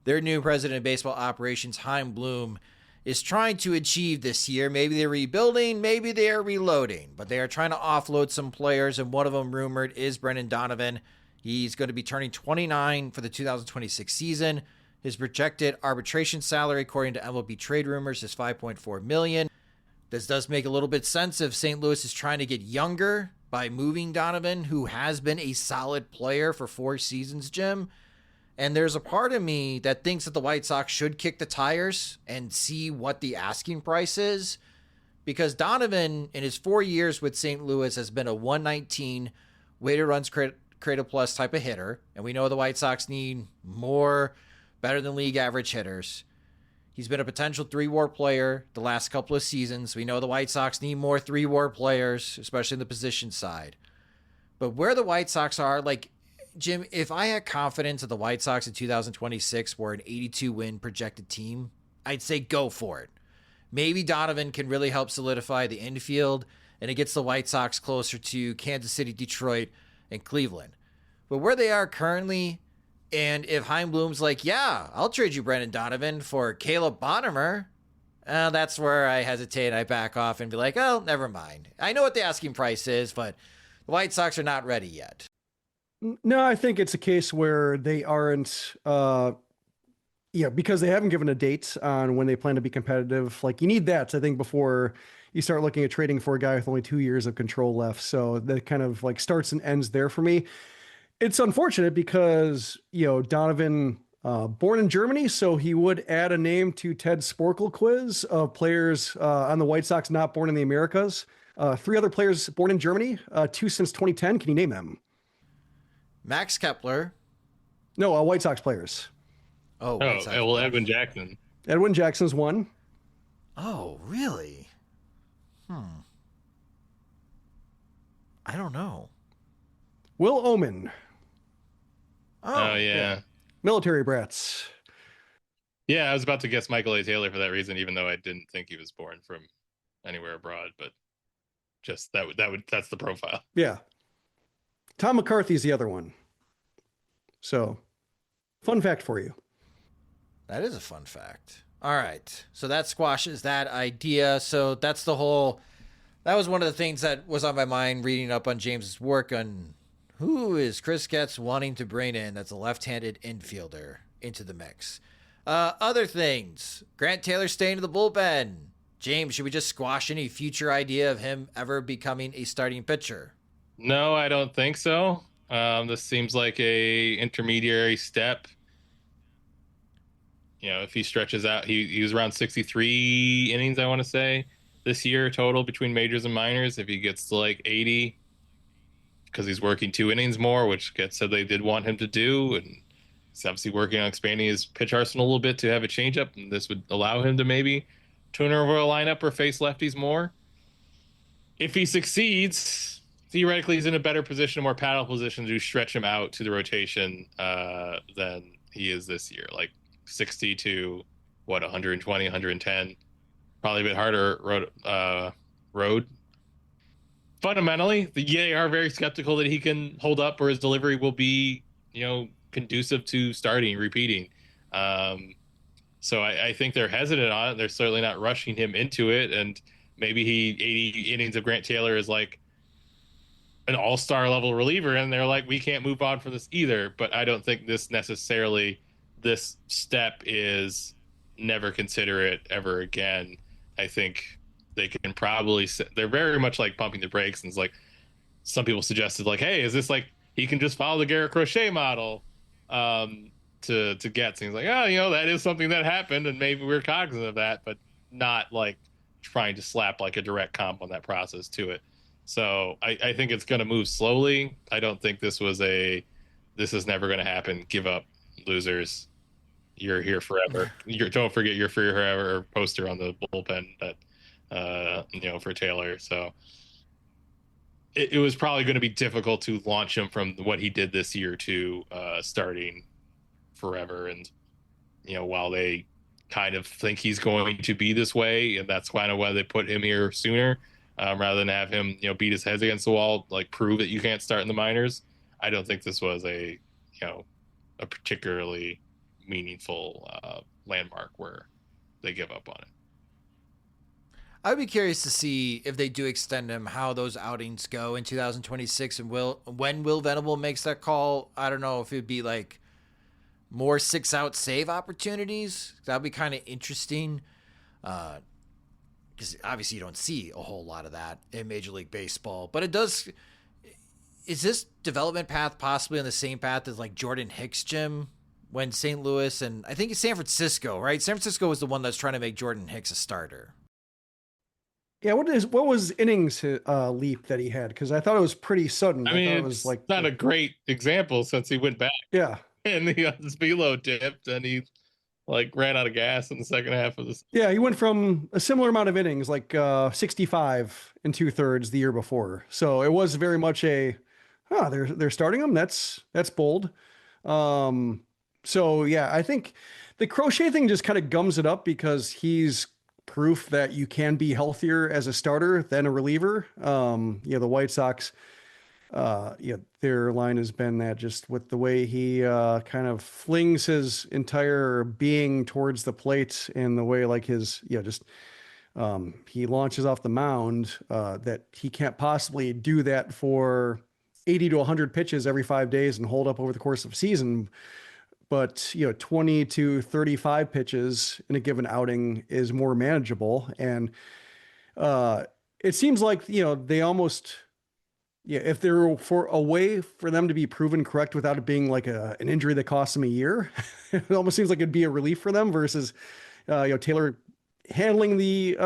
S5: their new president of baseball operations, Chaim Bloom, is trying to achieve this year. Maybe they're rebuilding, maybe they're reloading, but they are trying to offload some players, and one of them rumored is Brendan Donovan. He's going to be turning 29 for the 2026 season. His projected arbitration salary, according to MLB trade rumors, is $5.4 million. This does make a little bit sense if St. Louis is trying to get younger by moving Donovan, who has been a solid player for 4 seasons, Jim. And there's a part of me that thinks that the White Sox should kick the tires and see what the asking price is, because Donovan, in his 4 years with St. Louis, has been a 119 weighted runs created plus type of hitter. And we know the White Sox need more better than league average hitters. He's been a potential 3-WAR player the last couple of seasons. We know the White Sox need more 3-WAR players, especially in the position side. But where the White Sox are, like, Jim, if I had confidence that the White Sox in 2026 were an 82-win projected team, I'd say go for it. Maybe Donovan can really help solidify the infield, and it gets the White Sox closer to Kansas City, Detroit, and Cleveland. But where they are currently, and if Chaim Bloom's like, yeah, I'll trade you Brendan Donovan for Caleb Bonheimer, that's where I hesitate. I back off and be like, oh, never mind. I know what the asking price is, but the White Sox are not ready yet.
S1: No, I think it's a case where they aren't, because they haven't given a date on when they plan to be competitive. Like, you need that, I think, before you start looking at trading for a guy with only 2 years of control left. So that kind of like starts and ends there for me. It's unfortunate because, Donovan, born in Germany, so he would add a name to Ted's Sporkle quiz of players on the White Sox not born in the Americas. 3 other players born in Germany, 2 since 2010. Can you name them?
S5: Max Kepler.
S1: No, White Sox players.
S6: White Sox. Well, Edwin Jackson.
S1: Edwin Jackson's one.
S5: Oh, really? I don't know.
S1: Will Omen.
S6: Oh, yeah.
S1: Military brats.
S6: Yeah, I was about to guess Michael A. Taylor for that reason, even though I didn't think he was born from anywhere abroad, but just that's the profile.
S1: Yeah. Tom McCarthy's the other one. So, fun fact for you.
S5: That is a fun fact. All right. So that squashes that idea. So that was one of the things that was on my mind reading up on James's work on who is Chris Getz wanting to bring in that's a left-handed infielder into the mix. Other things. Grant Taylor staying in the bullpen. James, should we just squash any future idea of him ever becoming a starting pitcher?
S6: No, I don't think so. This seems like a intermediary step. If he stretches out, he was around 63 innings, I want to say, this year total between majors and minors. If he gets to like 80, because he's working 2 innings more, which Getz said they did want him to do, and he's obviously working on expanding his pitch arsenal a little bit to have a changeup, and this would allow him to maybe tune over a lineup or face lefties more. If he succeeds, theoretically, he's in a better position, a more paddle position to stretch him out to the rotation than he is this year. Like 60 to 120, 110, probably a bit harder road. Fundamentally, they are very skeptical that he can hold up or his delivery will be, conducive to starting, repeating. So I think they're hesitant on it. They're certainly not rushing him into it. And maybe 80 innings of Grant Taylor is like an all-star level reliever, and they're like, we can't move on from this either. But I don't think this step is never consider it ever again. I think they can probably, they're very much like pumping the brakes. And it's like, some people suggested like, hey, is this like, he can just follow the Garrett Crochet model to Getz. And he's like, oh, that is something that happened, and maybe we're cognizant of that, but not like trying to slap like a direct comp on that process to it. So I think it's going to move slowly. I don't think this is never going to happen. Give up, losers. You're here forever. Don't forget you're here forever poster on the bullpen that, for Taylor. So it was probably going to be difficult to launch him from what he did this year to starting forever. And, while they kind of think he's going to be this way, and that's kind of why they put him here sooner, rather than have him, beat his head against the wall, like prove that you can't start in the minors. I don't think this was a particularly meaningful landmark where they give up on it.
S5: I'd be curious to see if they do extend him, how those outings go in 2026, and when Will Venable makes that call. I don't know if it'd be like more 6-out save opportunities. That'd be kind of interesting, because obviously you don't see a whole lot of that in Major League Baseball. But it does. Is this development path possibly on the same path as like Jordan Hicks, Jim? When St. Louis and I think it's San Francisco, right? San Francisco was the one that's trying to make Jordan Hicks a starter.
S1: Yeah, what was innings leap that he had? Because I thought it was pretty sudden.
S6: I mean,
S1: thought
S6: it's
S1: it was like
S6: not a great example since he went back
S1: yeah.
S6: and his velo dipped and he like ran out of gas in the second half of the season.
S1: Yeah, he went from a similar amount of innings, like 65 and 2/3 the year before. So it was very much they're starting him. That's bold. So yeah, I think the Crochet thing just kind of gums it up because he's proof that you can be healthier as a starter than a reliever. The White Sox, their line has been that just with the way he kind of flings his entire being towards the plate and the way like his, he launches off the mound, that he can't possibly do that for 80 to 100 pitches every 5 days and hold up over the course of a season. But 20 to 35 pitches in a given outing is more manageable. And it seems like they almost, if there for a way for them to be proven correct without it being like an injury that costs them a year, it almost seems like it'd be a relief for them versus Taylor handling the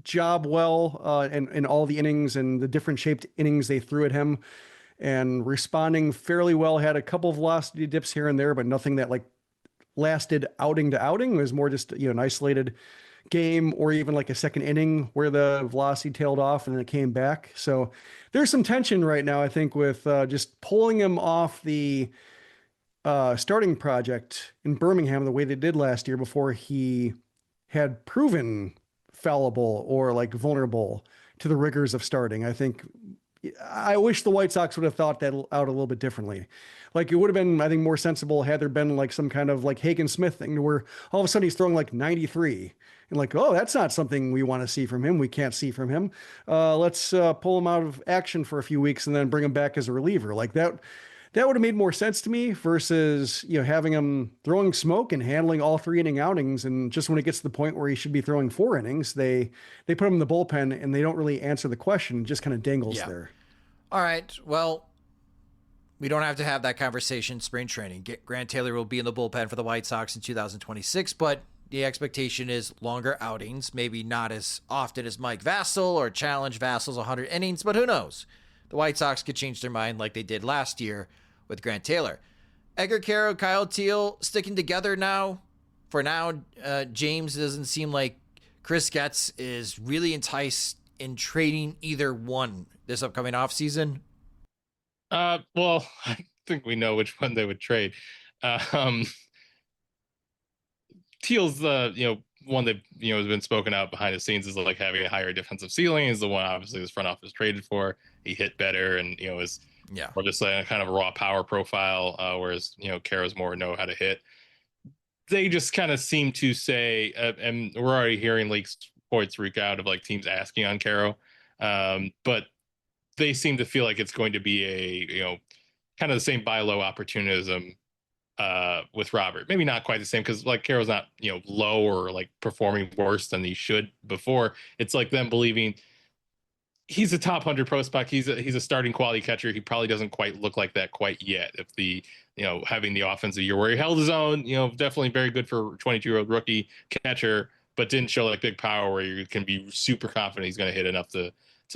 S1: job well, and all the innings and the different shaped innings they threw at him, and responding fairly well. Had a couple of velocity dips here and there, but nothing that like lasted outing to outing. It was more just an isolated game, or even like a second inning where the velocity tailed off and then it came back. So there's some tension right now, I think, with just pulling him off the starting project in Birmingham the way they did last year before he had proven fallible or like vulnerable to the rigors of starting. I wish the White Sox would have thought that out a little bit differently. Like it would have been, I think, more sensible had there been like some kind of like Hagen Smith thing where all of a sudden he's throwing like 93 and like, oh, that's not something we want to see from him. We can't see from him. Let's pull him out of action for a few weeks and then bring him back as a reliever. Like that would have made more sense to me versus, having him throwing smoke and handling all 3 inning outings. And just when it gets to the point where he should be throwing 4 innings, they put him in the bullpen and they don't really answer the question. It just kind of dangles there.
S5: All right. Well, we don't have to have that conversation in spring training. Grant Taylor will be in the bullpen for the White Sox in 2026, but the expectation is longer outings, maybe not as often as Mike Vassell or challenge Vassell's 100 innings, but who knows? The White Sox could change their mind like they did last year with Grant Taylor. Edgar Quero, Kyle Teal sticking together now. For now, James doesn't seem like Chris Getz is really enticed in trading either one this upcoming offseason.
S6: Well, I think we know which one they would trade. Teal's one that has been spoken out behind the scenes is like having a higher defensive ceiling. Is the one obviously this front office traded for. He hit better and is more just a kind of a raw power profile, whereas Quero's more know how to hit. They just kind of seem to say, and we're already hearing leaks reports freak out of like teams asking on Quero, but they seem to feel like it's going to be a kind of the same buy low opportunism with Robert. Maybe not quite the same because like Quero's not low or like performing worse than he should before. It's like them believing he's a top 100 prospect. He's a starting quality catcher. He probably doesn't quite look like that quite yet. If the having the offensive year where he held his own, definitely very good for a 22-year-old rookie catcher, but didn't show like big power where you can be super confident he's going to hit enough to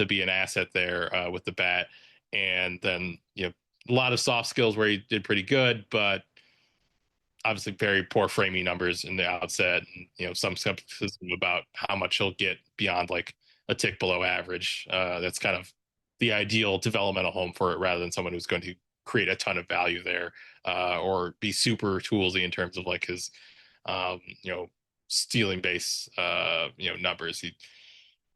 S6: be an asset there with the bat. And then a lot of soft skills where he did pretty good, but obviously very poor framing numbers in the outset, and some skepticism about how much he'll get beyond like a tick below average. That's kind of the ideal developmental home for it, rather than someone who's going to create a ton of value there, or be super toolsy in terms of like his stealing base numbers.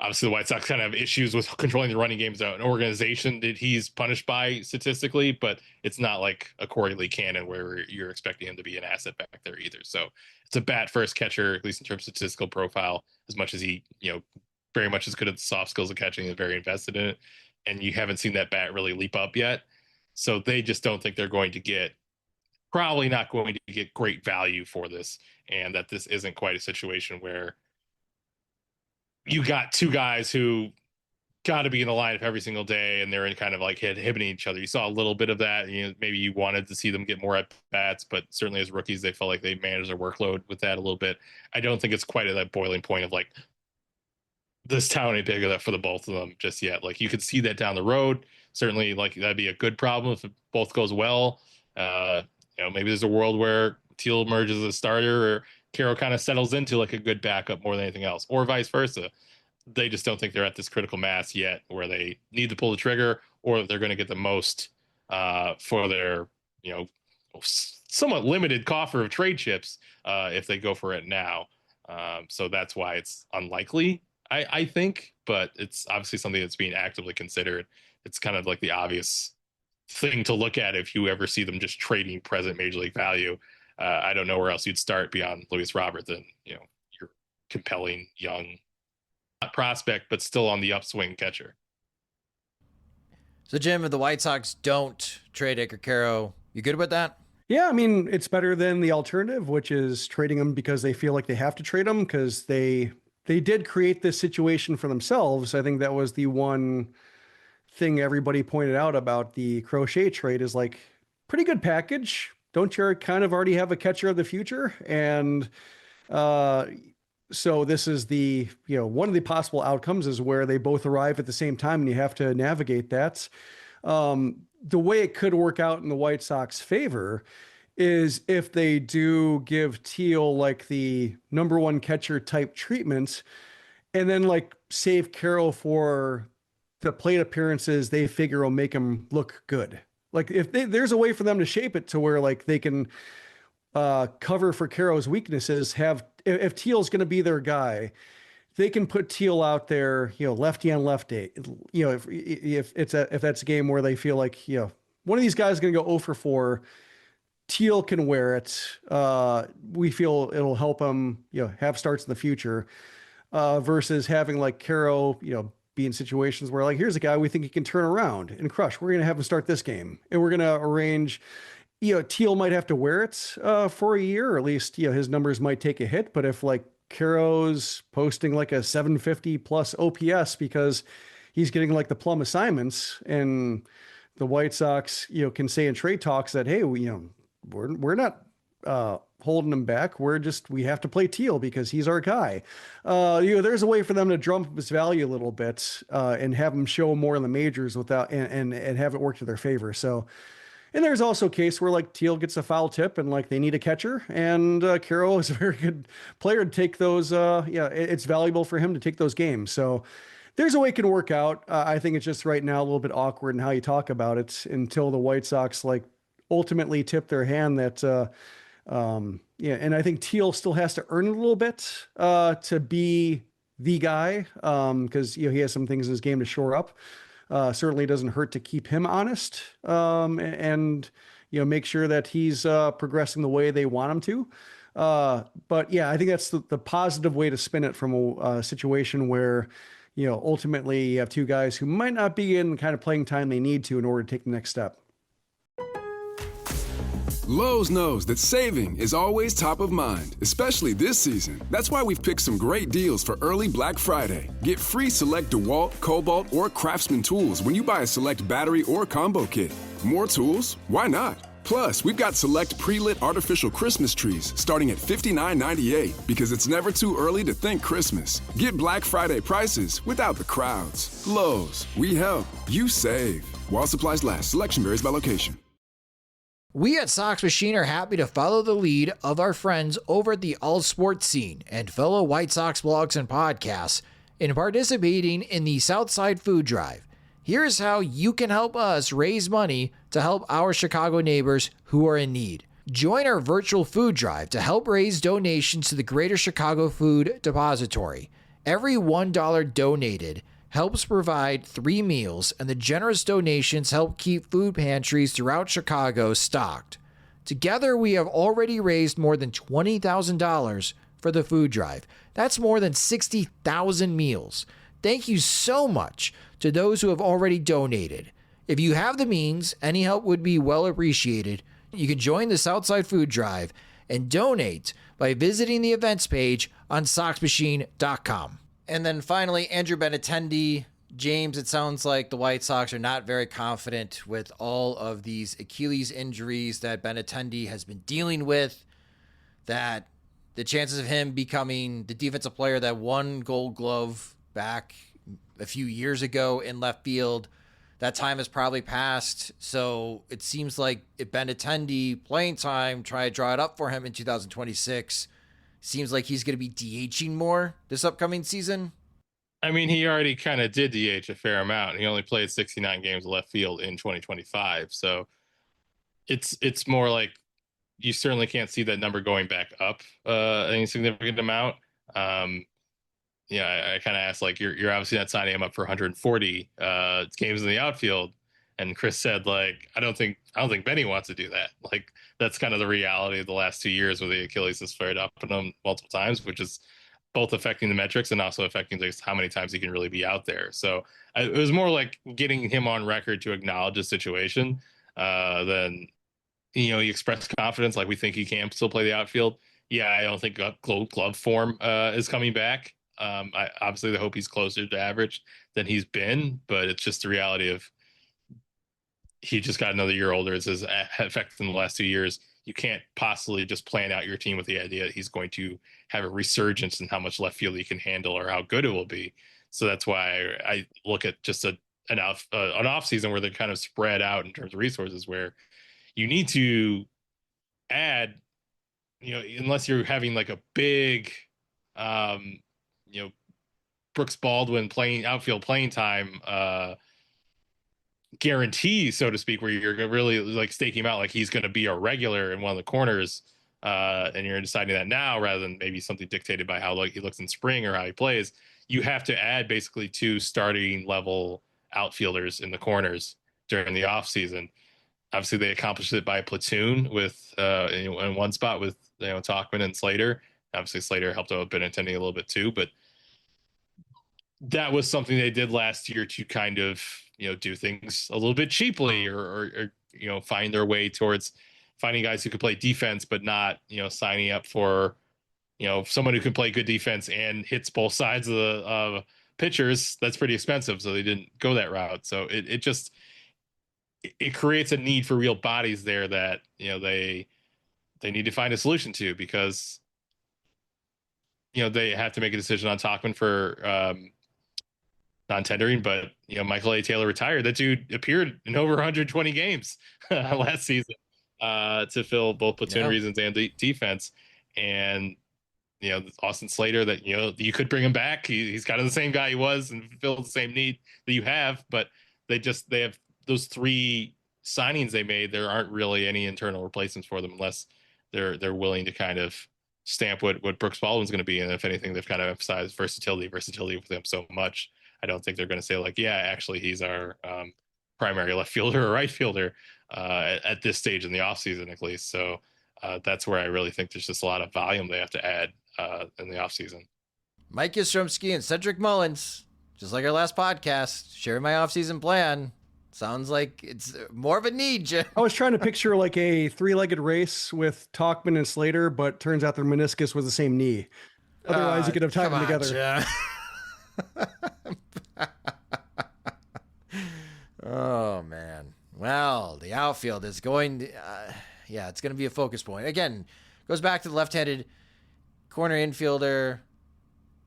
S6: Obviously, the White Sox kind of have issues with controlling the running games out an organization that he's punished by statistically, but it's not like a Corey Lee Cannon where you're expecting him to be an asset back there either. So it's a bat first catcher, at least in terms of statistical profile, as much as he, very much as good at the soft skills of catching and very invested in it. And you haven't seen that bat really leap up yet. So they just don't think they're probably not going to get great value for this. And that this isn't quite a situation where you got two guys who got to be in the lineup every single day and they're in kind of like inhibiting each other. You saw a little bit of that. Maybe you wanted to see them get more at bats, but certainly as rookies, they felt like they managed their workload with that a little bit. I don't think it's quite at that boiling point of like, this town ain't big enough for the both of them just yet. Like you could see that down the road. Certainly like that'd be a good problem if it both goes well. Maybe there's a world where Teal emerges as a starter or Quero kind of settles into like a good backup more than anything else, or vice versa. They just don't think they're at this critical mass yet where they need to pull the trigger or they're going to get the most for their, somewhat limited coffer of trade chips if they go for it now. So that's why it's unlikely, I think, but it's obviously something that's being actively considered. It's kind of like the obvious thing to look at if you ever see them just trading present major league value. I don't know where else you'd start beyond Luis Robert than, your compelling young not prospect, but still on the upswing catcher.
S5: So Jim, if the White Sox don't trade Edgar Quero, you good with that?
S1: Yeah, I mean, it's better than the alternative, which is trading him because they feel like they have to trade him because they did create this situation for themselves. I think that was the one thing everybody pointed out about the Crochet trade is like pretty good package. Don't you kind of already have a catcher of the future? And so this is the, one of the possible outcomes is where they both arrive at the same time and you have to navigate that. The way it could work out in the White Sox favor is if they do give Teal like the number one catcher type treatment and then like save Quero for the plate appearances they figure will make him look good. Like if there's a way for them to shape it to where like they can cover for Quero's weaknesses, if Teal's going to be their guy, they can put Teal out there, lefty on lefty. If that's a game where they feel like, one of these guys is going to go 0 for 4, Teal can wear it. We feel it'll help him, have starts in the future versus having like Quero, be in situations where like, here's a guy we think he can turn around and crush. We're going to have him start this game and we're going to arrange, Teal might have to wear it for a year, or at least, his numbers might take a hit. But if like Quero's posting like a 750 plus OPS because he's getting like the plum assignments and the White Sox, can say in trade talks that, hey, we're not holding him back. We have to play Teal because he's our guy. There's a way for them to drum up his value a little bit and have him show more in the majors without and have it work to their favor. So, and there's also a case where like Teal gets a foul tip and like they need a catcher and Quero is a very good player to take those. It's valuable for him to take those games. So there's a way it can work out. I think it's just right now a little bit awkward in how you talk about it until the White Sox like ultimately tip their hand that, and I think Teal still has to earn a little bit to be the guy because he has some things in his game to shore up. Certainly doesn't hurt to keep him honest and make sure that he's progressing the way they want him to. But yeah, I think that's the positive way to spin it from a situation where ultimately you have two guys who might not be in the kind of playing time they need to in order to take the next step.
S3: Lowe's knows that saving is always top of mind, especially this season. That's why we've picked some great deals for early Black Friday. Get free select DeWalt, Cobalt, or Craftsman tools when you buy a select battery or combo kit. More tools? Why not? Plus, we've got select pre-lit artificial Christmas trees starting at $59.98 because it's never too early to think Christmas. Get Black Friday prices without the crowds. Lowe's, we help, you save. While supplies last, selection varies by location.
S5: We at Sox Machine are happy to follow the lead of our friends over at the All Sports Scene and fellow White Sox blogs and podcasts in participating in the Southside Food Drive. Here's how you can help us raise money to help our Chicago neighbors who are in need. Join our virtual food drive to help raise donations to the Greater Chicago Food Depository. Every $1 donated helps provide 3 meals, and the generous donations help keep food pantries throughout Chicago stocked. Together, we have already raised more than $20,000 for the food drive. That's more than 60,000 meals. Thank you so much to those who have already donated. If you have the means, any help would be well appreciated. You can join the Southside Food Drive and donate by visiting the events page on SoxMachine.com. And then finally, Andrew Benintendi. James, it sounds like the White Sox are not very confident with all of these Achilles injuries that Benintendi has been dealing with, that the chances of him becoming the defensive player that won Gold Glove back a few years ago in left field, that time has probably passed. So it seems like if Benintendi playing time, try to draw it up for him in 2026, seems like he's going to be DHing more this upcoming season.
S6: I mean, he already kind of did DH a fair amount. He only played 69 games of left field in 2025. So it's more like you certainly can't see that number going back up any significant amount. I kind of asked, like, you're obviously not signing him up for 140 games in the outfield. And Chris said, like, I don't think Benny wants to do that. Like, that's kind of the reality of the last 2 years where the Achilles has flared up on him multiple times, which is both affecting the metrics and also affecting just how many times he can really be out there. So it was more like getting him on record to acknowledge the situation than, he expressed confidence, like, we think he can still play the outfield. Yeah, I don't think Gold Glove form is coming back. I obviously hope he's closer to average than he's been, but it's just the reality of he just got another year older. It's his effect in the last 2 years. You can't possibly just plan out your team with the idea that he's going to have a resurgence in how much left field he can handle or how good it will be. So that's why I look at just an off season where they're kind of spread out in terms of resources, where you need to add, unless you're having like a big, Brooks Baldwin outfield playing time guarantee, so to speak, where you're really like staking him out like he's going to be a regular in one of the corners, and you're deciding that now rather than maybe something dictated by how he looks in spring or how he plays. You have to add basically 2 starting level outfielders in the corners during the offseason. Obviously, they accomplished it by platoon with in one spot with Tauchman and Slater. Obviously, Slater helped out with Benintendi a little bit too, but that was something they did last year to kind of do things a little bit cheaply or find their way towards finding guys who could play defense, but not signing up for someone who can play good defense and hits both sides of the pitchers. That's pretty expensive, so they didn't go that route. So it creates a need for real bodies there that they need to find a solution to, because they have to make a decision on Tauchman for non-tendering, but Michael A. Taylor retired. That dude appeared in over 120 games last season to fill both platoon reasons and defense. And Austin Slater, that you could bring him back. He's kind of the same guy he was and filled the same need that you have, but they have those 3 signings they made. There aren't really any internal replacements for them unless they're willing to kind of stamp what Brooks Baldwin's going to be. And if anything, they've kind of emphasized versatility with him so much. I don't think they're going to say like, yeah, actually he's our primary left fielder or right fielder at this stage in the offseason, at least. So that's where I really think there's just a lot of volume they have to add in the offseason.
S5: Mike Yastrzemski and Cedric Mullins, just like our last podcast, sharing my offseason plan. Sounds like it's more of a need, Jim.
S1: I was trying to picture like a 3-legged race with Tauchman and Slater, but turns out their meniscus was the same knee. Otherwise, you could have tied them together.
S5: Oh, man. Well, the outfield is going to, it's going to be a focus point. Again, goes back to the left-handed corner infielder.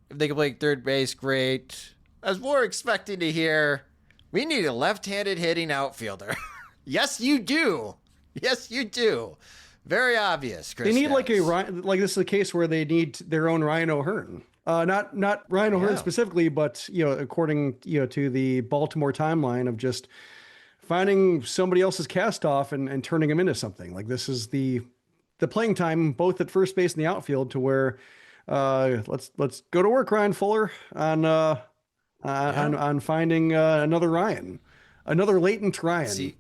S5: If they can play third base, great. As we're expecting to hear, we need a left-handed hitting outfielder. Yes, you do. Yes, you do. Very obvious, Chris.
S1: They need
S5: Getz.
S1: like this is a case where they need their own Ryan O'Hearn. Not Ryan O'Hearn specifically, but according to the Baltimore timeline of just finding somebody else's cast off and turning him into something. Like, this is the playing time both at first base and the outfield, to where Let's go to work, Ryan Fuller, on finding another Ryan, another latent Ryan.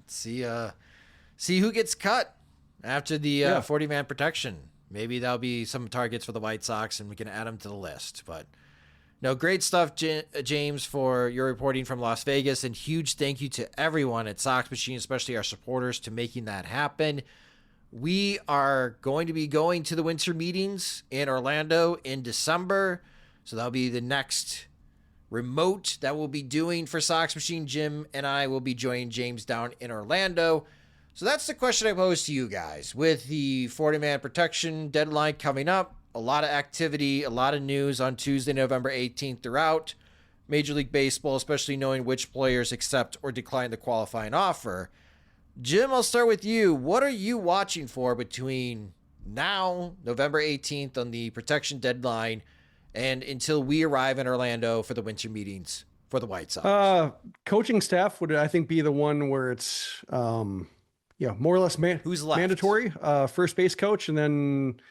S5: See who gets cut after the 40-man protection. Maybe that'll be some targets for the White Sox, and we can add them to the list. But no, great stuff, James, for your reporting from Las Vegas, and huge thank you to everyone at Sox Machine, especially our supporters, to making that happen. We are going to be going to the winter meetings in Orlando in December, so that'll be the next remote that we'll be doing for Sox Machine. Jim and I will be joining James down in Orlando. So that's the question I pose to you guys. With the 40-man protection deadline coming up, a lot of activity, a lot of news on Tuesday, November 18th throughout Major League Baseball, especially knowing which players accept or decline the qualifying offer. Jim, I'll start with you. What are you watching for between now, November 18th, on the protection deadline, and until we arrive in Orlando for the winter meetings for the White Sox?
S1: Coaching staff would, I think, be the one where it's, more or less
S5: who's left?
S1: Mandatory. First base coach, and then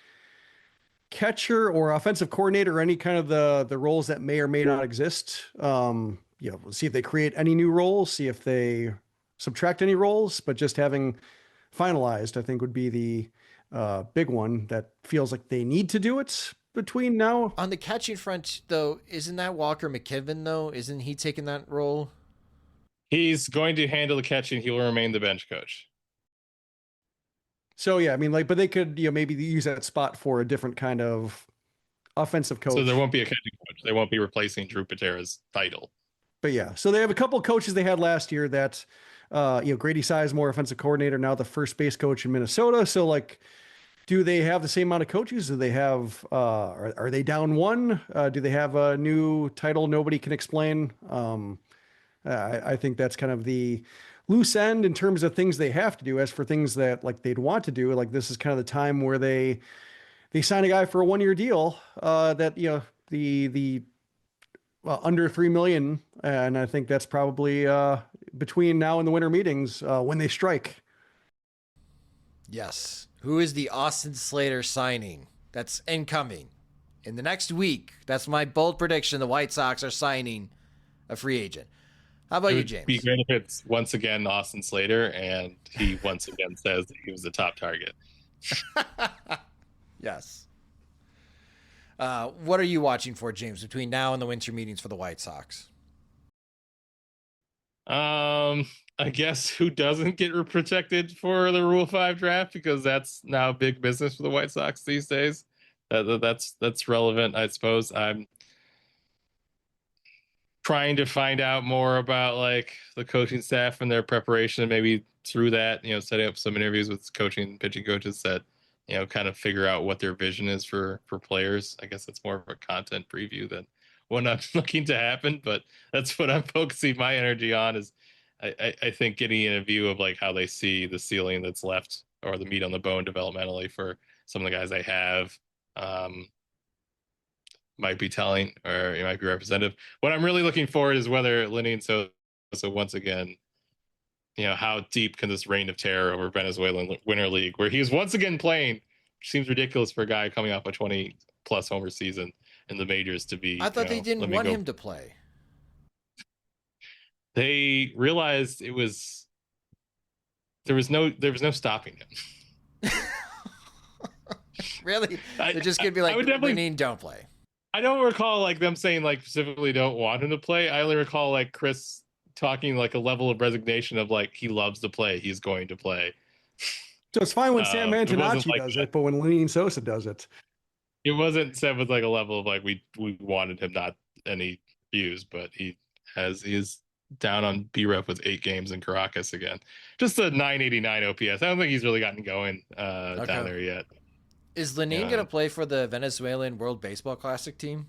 S1: catcher or offensive coordinator, or any kind of the roles that may or may not exist. We'll see if they create any new roles, see if they subtract any roles, but just having finalized, I think, would be the big one that feels like they need to do it between now.
S5: On the catching front, though, isn't that Walker McKibben, though? Isn't he taking that role?
S6: He's going to handle the catching. He will remain the bench coach.
S1: So, yeah, I mean, but they could, maybe use that spot for a different kind of offensive coach.
S6: So there won't be a catching coach. They won't be replacing Drew Patera's title.
S1: But yeah, so they have a couple of coaches they had last year that, Grady Sizemore, offensive coordinator, now the first base coach in Minnesota. So, do they have the same amount of coaches? Do they have, are they down one? Do they have a new title nobody can explain? I think that's kind of the loose end in terms of things they have to do. As for things that they'd want to do, this is kind of the time where they sign a guy for a 1-year deal that, the under $3 million. And I think that's probably between now and the winter meetings when they strike.
S5: Yes. Who is the Austin Slater signing that's incoming in the next week? That's my bold prediction. The White Sox are signing a free agent. How about you, James?
S6: It'd be great if it's once again Austin Slater, and he once again says that he was the top target.
S5: Yes. What are you watching for, James, between now and the winter meetings for the White Sox?
S6: I guess who doesn't get protected for the Rule 5 draft, because that's now big business for the White Sox these days. That's relevant, I suppose. I'm trying to find out more about the coaching staff and their preparation, and maybe through that, setting up some interviews with coaching and pitching coaches that, kind of figure out what their vision is for players. I guess that's more of a content preview than what I'm looking to happen, but that's what I'm focusing my energy on. Is I think getting in a view of how they see the ceiling that's left, or the meat on the bone developmentally for some of the guys they have, might be telling, or it might be representative. What I'm really looking for is whether Lenny and Sosa once again, how deep can this reign of terror over Venezuelan Winter League, where he is once again playing, which seems ridiculous for a guy coming off a 20+ homer season in the majors to be.
S5: I thought they didn't want him to play.
S6: They realized there was no stopping him.
S5: Really? They're just gonna be like, Lenny, don't play.
S6: I don't recall them saying specifically don't want him to play. I only recall Chris talking a level of resignation of he loves to play, he's going to play.
S1: So it's fine when Sam Antonacci does it, but when Lenny Sosa does it,
S6: it wasn't said with a level of we wanted him not any views, but he is down on B-Rep with 8 games in Caracas again. Just a 989 OPS. I don't think he's really gotten going down there yet.
S5: Is Lenin going to play for the Venezuelan World Baseball Classic team?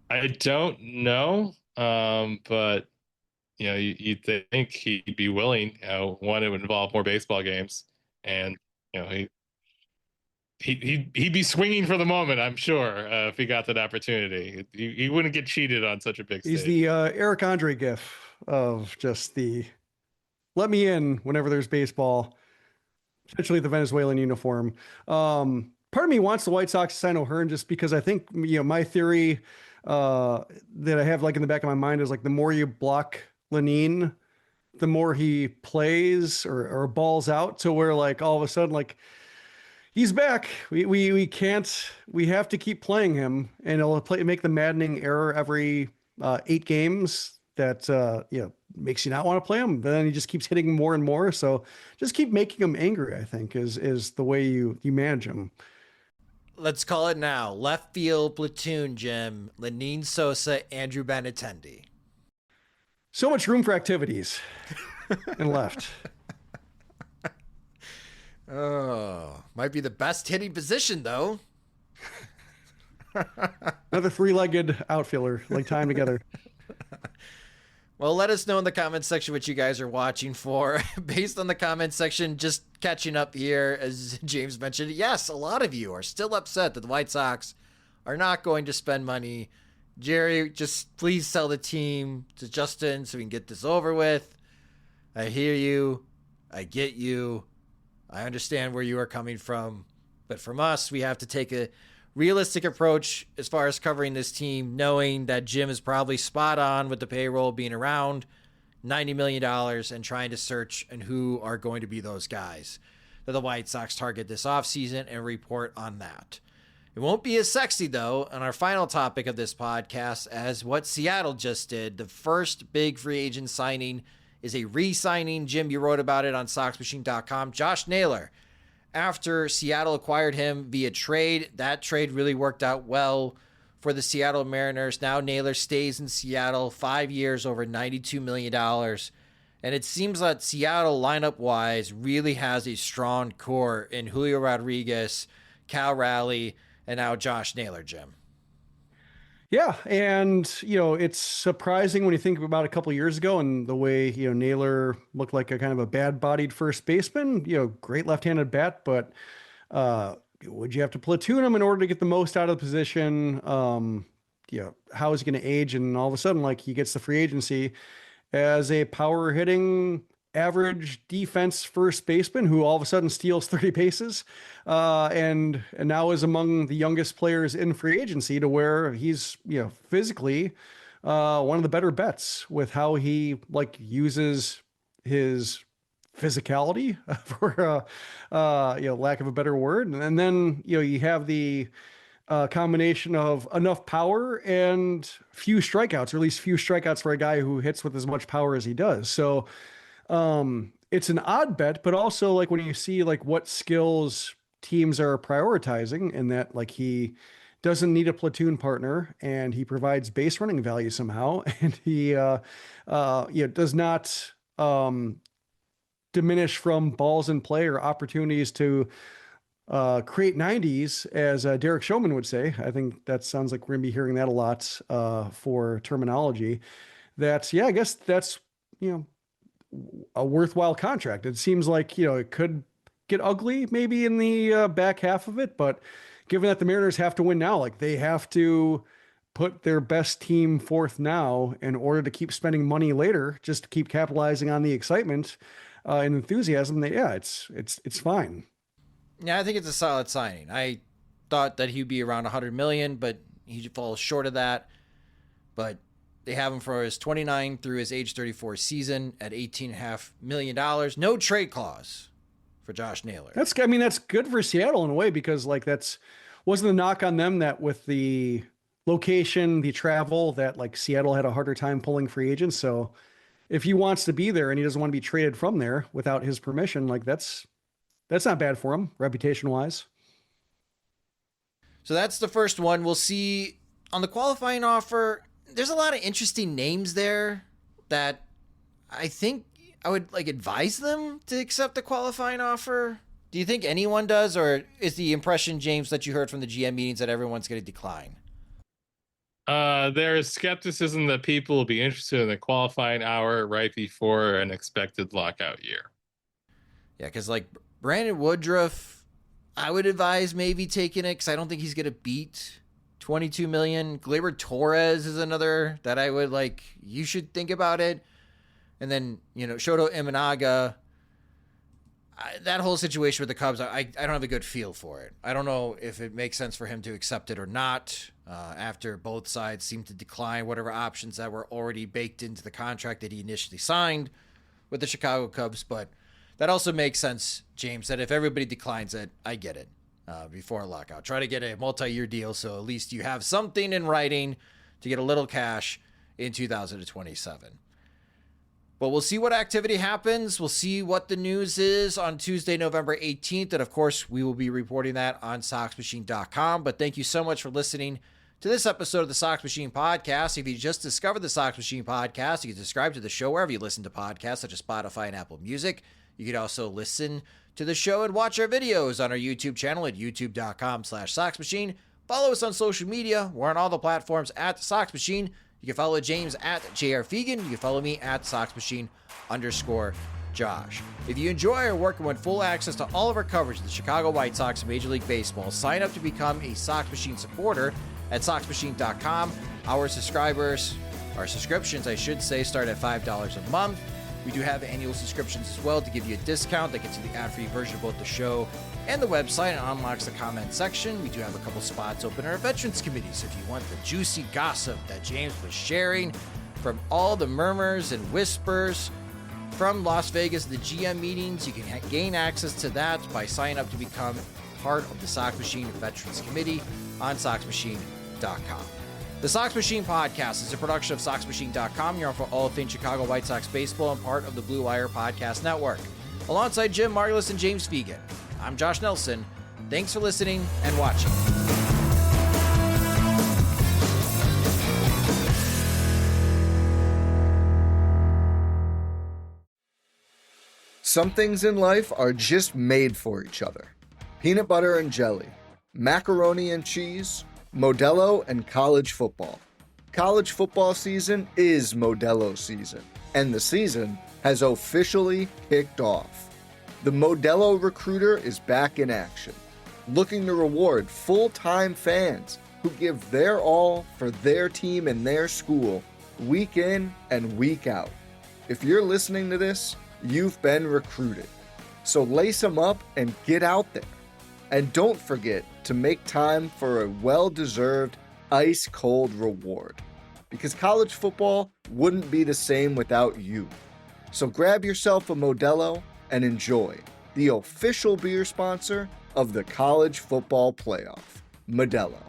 S6: I don't know, but you'd think he'd be willing. One, it would involve more baseball games, and he'd be swinging for the moment, I'm sure, if he got that opportunity. He wouldn't get cheated on such a big stage.
S1: He's the Eric Andre gif of just the let me in whenever there's baseball, essentially the Venezuelan uniform. part of me wants the White Sox to sign O'Hearn just because I think, my theory that I have like in the back of my mind is like the more you block Lenine, the more he plays or balls out to where like all of a sudden like he's back. We can't. We have to keep playing him, and it'll make the maddening error every 8 games that makes you not want to play him. But then he just keeps hitting more and more. So just keep making him angry, I think, is the way you manage him.
S5: Let's call it now. Left field platoon, Jim. Lenine Sosa, Andrew Benintendi.
S1: So much room for activities and left.
S5: Oh, might be the best hitting position, though.
S1: Another 3-legged outfielder, like time together.
S5: Well, let us know in the comments section what you guys are watching for. Based on the comments section, just catching up here, as James mentioned, yes, a lot of you are still upset that the White Sox are not going to spend money. Jerry, just please sell the team to Justin so we can get this over with. I hear you. I get you. I understand where you are coming from. But from us, we have to take a realistic approach as far as covering this team, knowing that Jim is probably spot on with the payroll being around $90 million and trying to search and who are going to be those guys that the White Sox target this offseason and report on that. It won't be as sexy, though, on our final topic of this podcast as what Seattle just did. The first big free agent signing is a re-signing. Jim, you wrote about it on SoxMachine.com. Josh Naylor. After Seattle acquired him via trade, that trade really worked out well for the Seattle Mariners. Now Naylor stays in Seattle 5 years, over $92 million. And it seems that Seattle lineup-wise really has a strong core in Julio Rodriguez, Cal Raleigh, and now Josh Naylor, Jim.
S1: Yeah, and it's surprising when you think about a couple of years ago and the way Naylor looked like a kind of a bad-bodied first baseman. Great left-handed bat, but would you have to platoon him in order to get the most out of the position? How is he going to age? And all of a sudden, like he gets the free agency as a power-hitting, average defense first baseman who all of a sudden steals 30 bases and now is among the youngest players in free agency to where he's physically one of the better bets with how he uses his physicality for lack of a better word. And then you have the combination of enough power and few strikeouts, or at least few strikeouts for a guy who hits with as much power as he does. So it's an odd bet, but also when you see what skills teams are prioritizing, and that he doesn't need a platoon partner and he provides base running value somehow. And he, does not, diminish from balls in play or opportunities to, create 90s, as Derek Showman would say. I think that sounds like we're gonna be hearing that a lot, for terminology. I guess that's, a worthwhile contract. It seems like, it could get ugly maybe in the back half of it, but given that the Mariners have to win now, they have to put their best team forth now in order to keep spending money later, just to keep capitalizing on the excitement and enthusiasm. It's fine.
S5: Yeah, I think it's a solid signing. I thought that he'd be around 100 million, but he falls short of that. But they have him for his 29 through his age 34 season at $18.5 million. No trade clause for Josh Naylor.
S1: That's good for Seattle in a way, because that's wasn't the knock on them that with the location, the travel, that Seattle had a harder time pulling free agents. So if he wants to be there and he doesn't want to be traded from there without his permission, that's not bad for him reputation wise.
S5: So that's the first one. We'll see on the qualifying offer. There's a lot of interesting names there that I think I would advise them to accept the qualifying offer. Do you think anyone does, or is the impression, James, that you heard from the GM meetings that everyone's going to decline?
S6: There is skepticism that people will be interested in the qualifying hour right before an expected lockout year.
S5: Yeah, because Brandon Woodruff, I would advise maybe taking it because I don't think he's going to beat $22 million. Gleyber Torres is another that I would you should think about it. And then, Shoto Imanaga, that whole situation with the Cubs, I don't have a good feel for it. I don't know if it makes sense for him to accept it or not, after both sides seem to decline whatever options that were already baked into the contract that he initially signed with the Chicago Cubs. But that also makes sense, James, that if everybody declines it, I get it, before a lockout. Try to get a multi-year deal so at least you have something in writing to get a little cash in 2027. But we'll see what activity happens. We'll see what the news is on Tuesday, November 18th. And of course, we will be reporting that on SoxMachine.com. But thank you so much for listening to this episode of the Sox Machine Podcast. If you just discovered the Sox Machine Podcast, you can subscribe to the show wherever you listen to podcasts, such as Spotify and Apple Music. You can also listen to the show and watch our videos on our YouTube channel at youtube.com/SoxMachine. Follow us on social media. We're on all the platforms at Sox Machine. You can follow James at JR Fegan. You can follow me at SoxMachine_Josh. If you enjoy our work and want full access to all of our coverage of the Chicago White Sox and Major League Baseball, sign up to become a Sox Machine supporter at SoxMachine.com. Our subscriptions, I should say, start at $5 a month. We do have annual subscriptions as well to give you a discount that gets you the ad-free version of both the show and the website and unlocks the comment section. We do have a couple spots open in our Veterans Committee, so if you want the juicy gossip that James was sharing from all the murmurs and whispers from Las Vegas, the GM meetings, you can gain access to that by signing up to become part of the Sox Machine Veterans Committee on SoxMachine.com. The Sox Machine Podcast is a production of SoxMachine.com. You're on for all things Chicago White Sox baseball and part of the Blue Wire Podcast Network. Alongside Jim Margulis and James Fegan, I'm Josh Nelson. Thanks for listening and watching.
S7: Some things in life are just made for each other. Peanut butter and jelly, macaroni and cheese, Modelo and college football. College football season is Modelo season, and the season has officially kicked off. The Modelo Recruiter is back in action, looking to reward full-time fans who give their all for their team and their school week in and week out. If you're listening to this, you've been recruited. So lace them up and get out there. And don't forget to make time for a well-deserved ice-cold reward, because college football wouldn't be the same without you. So grab yourself a Modelo and enjoy the official beer sponsor of the college football playoff, Modelo.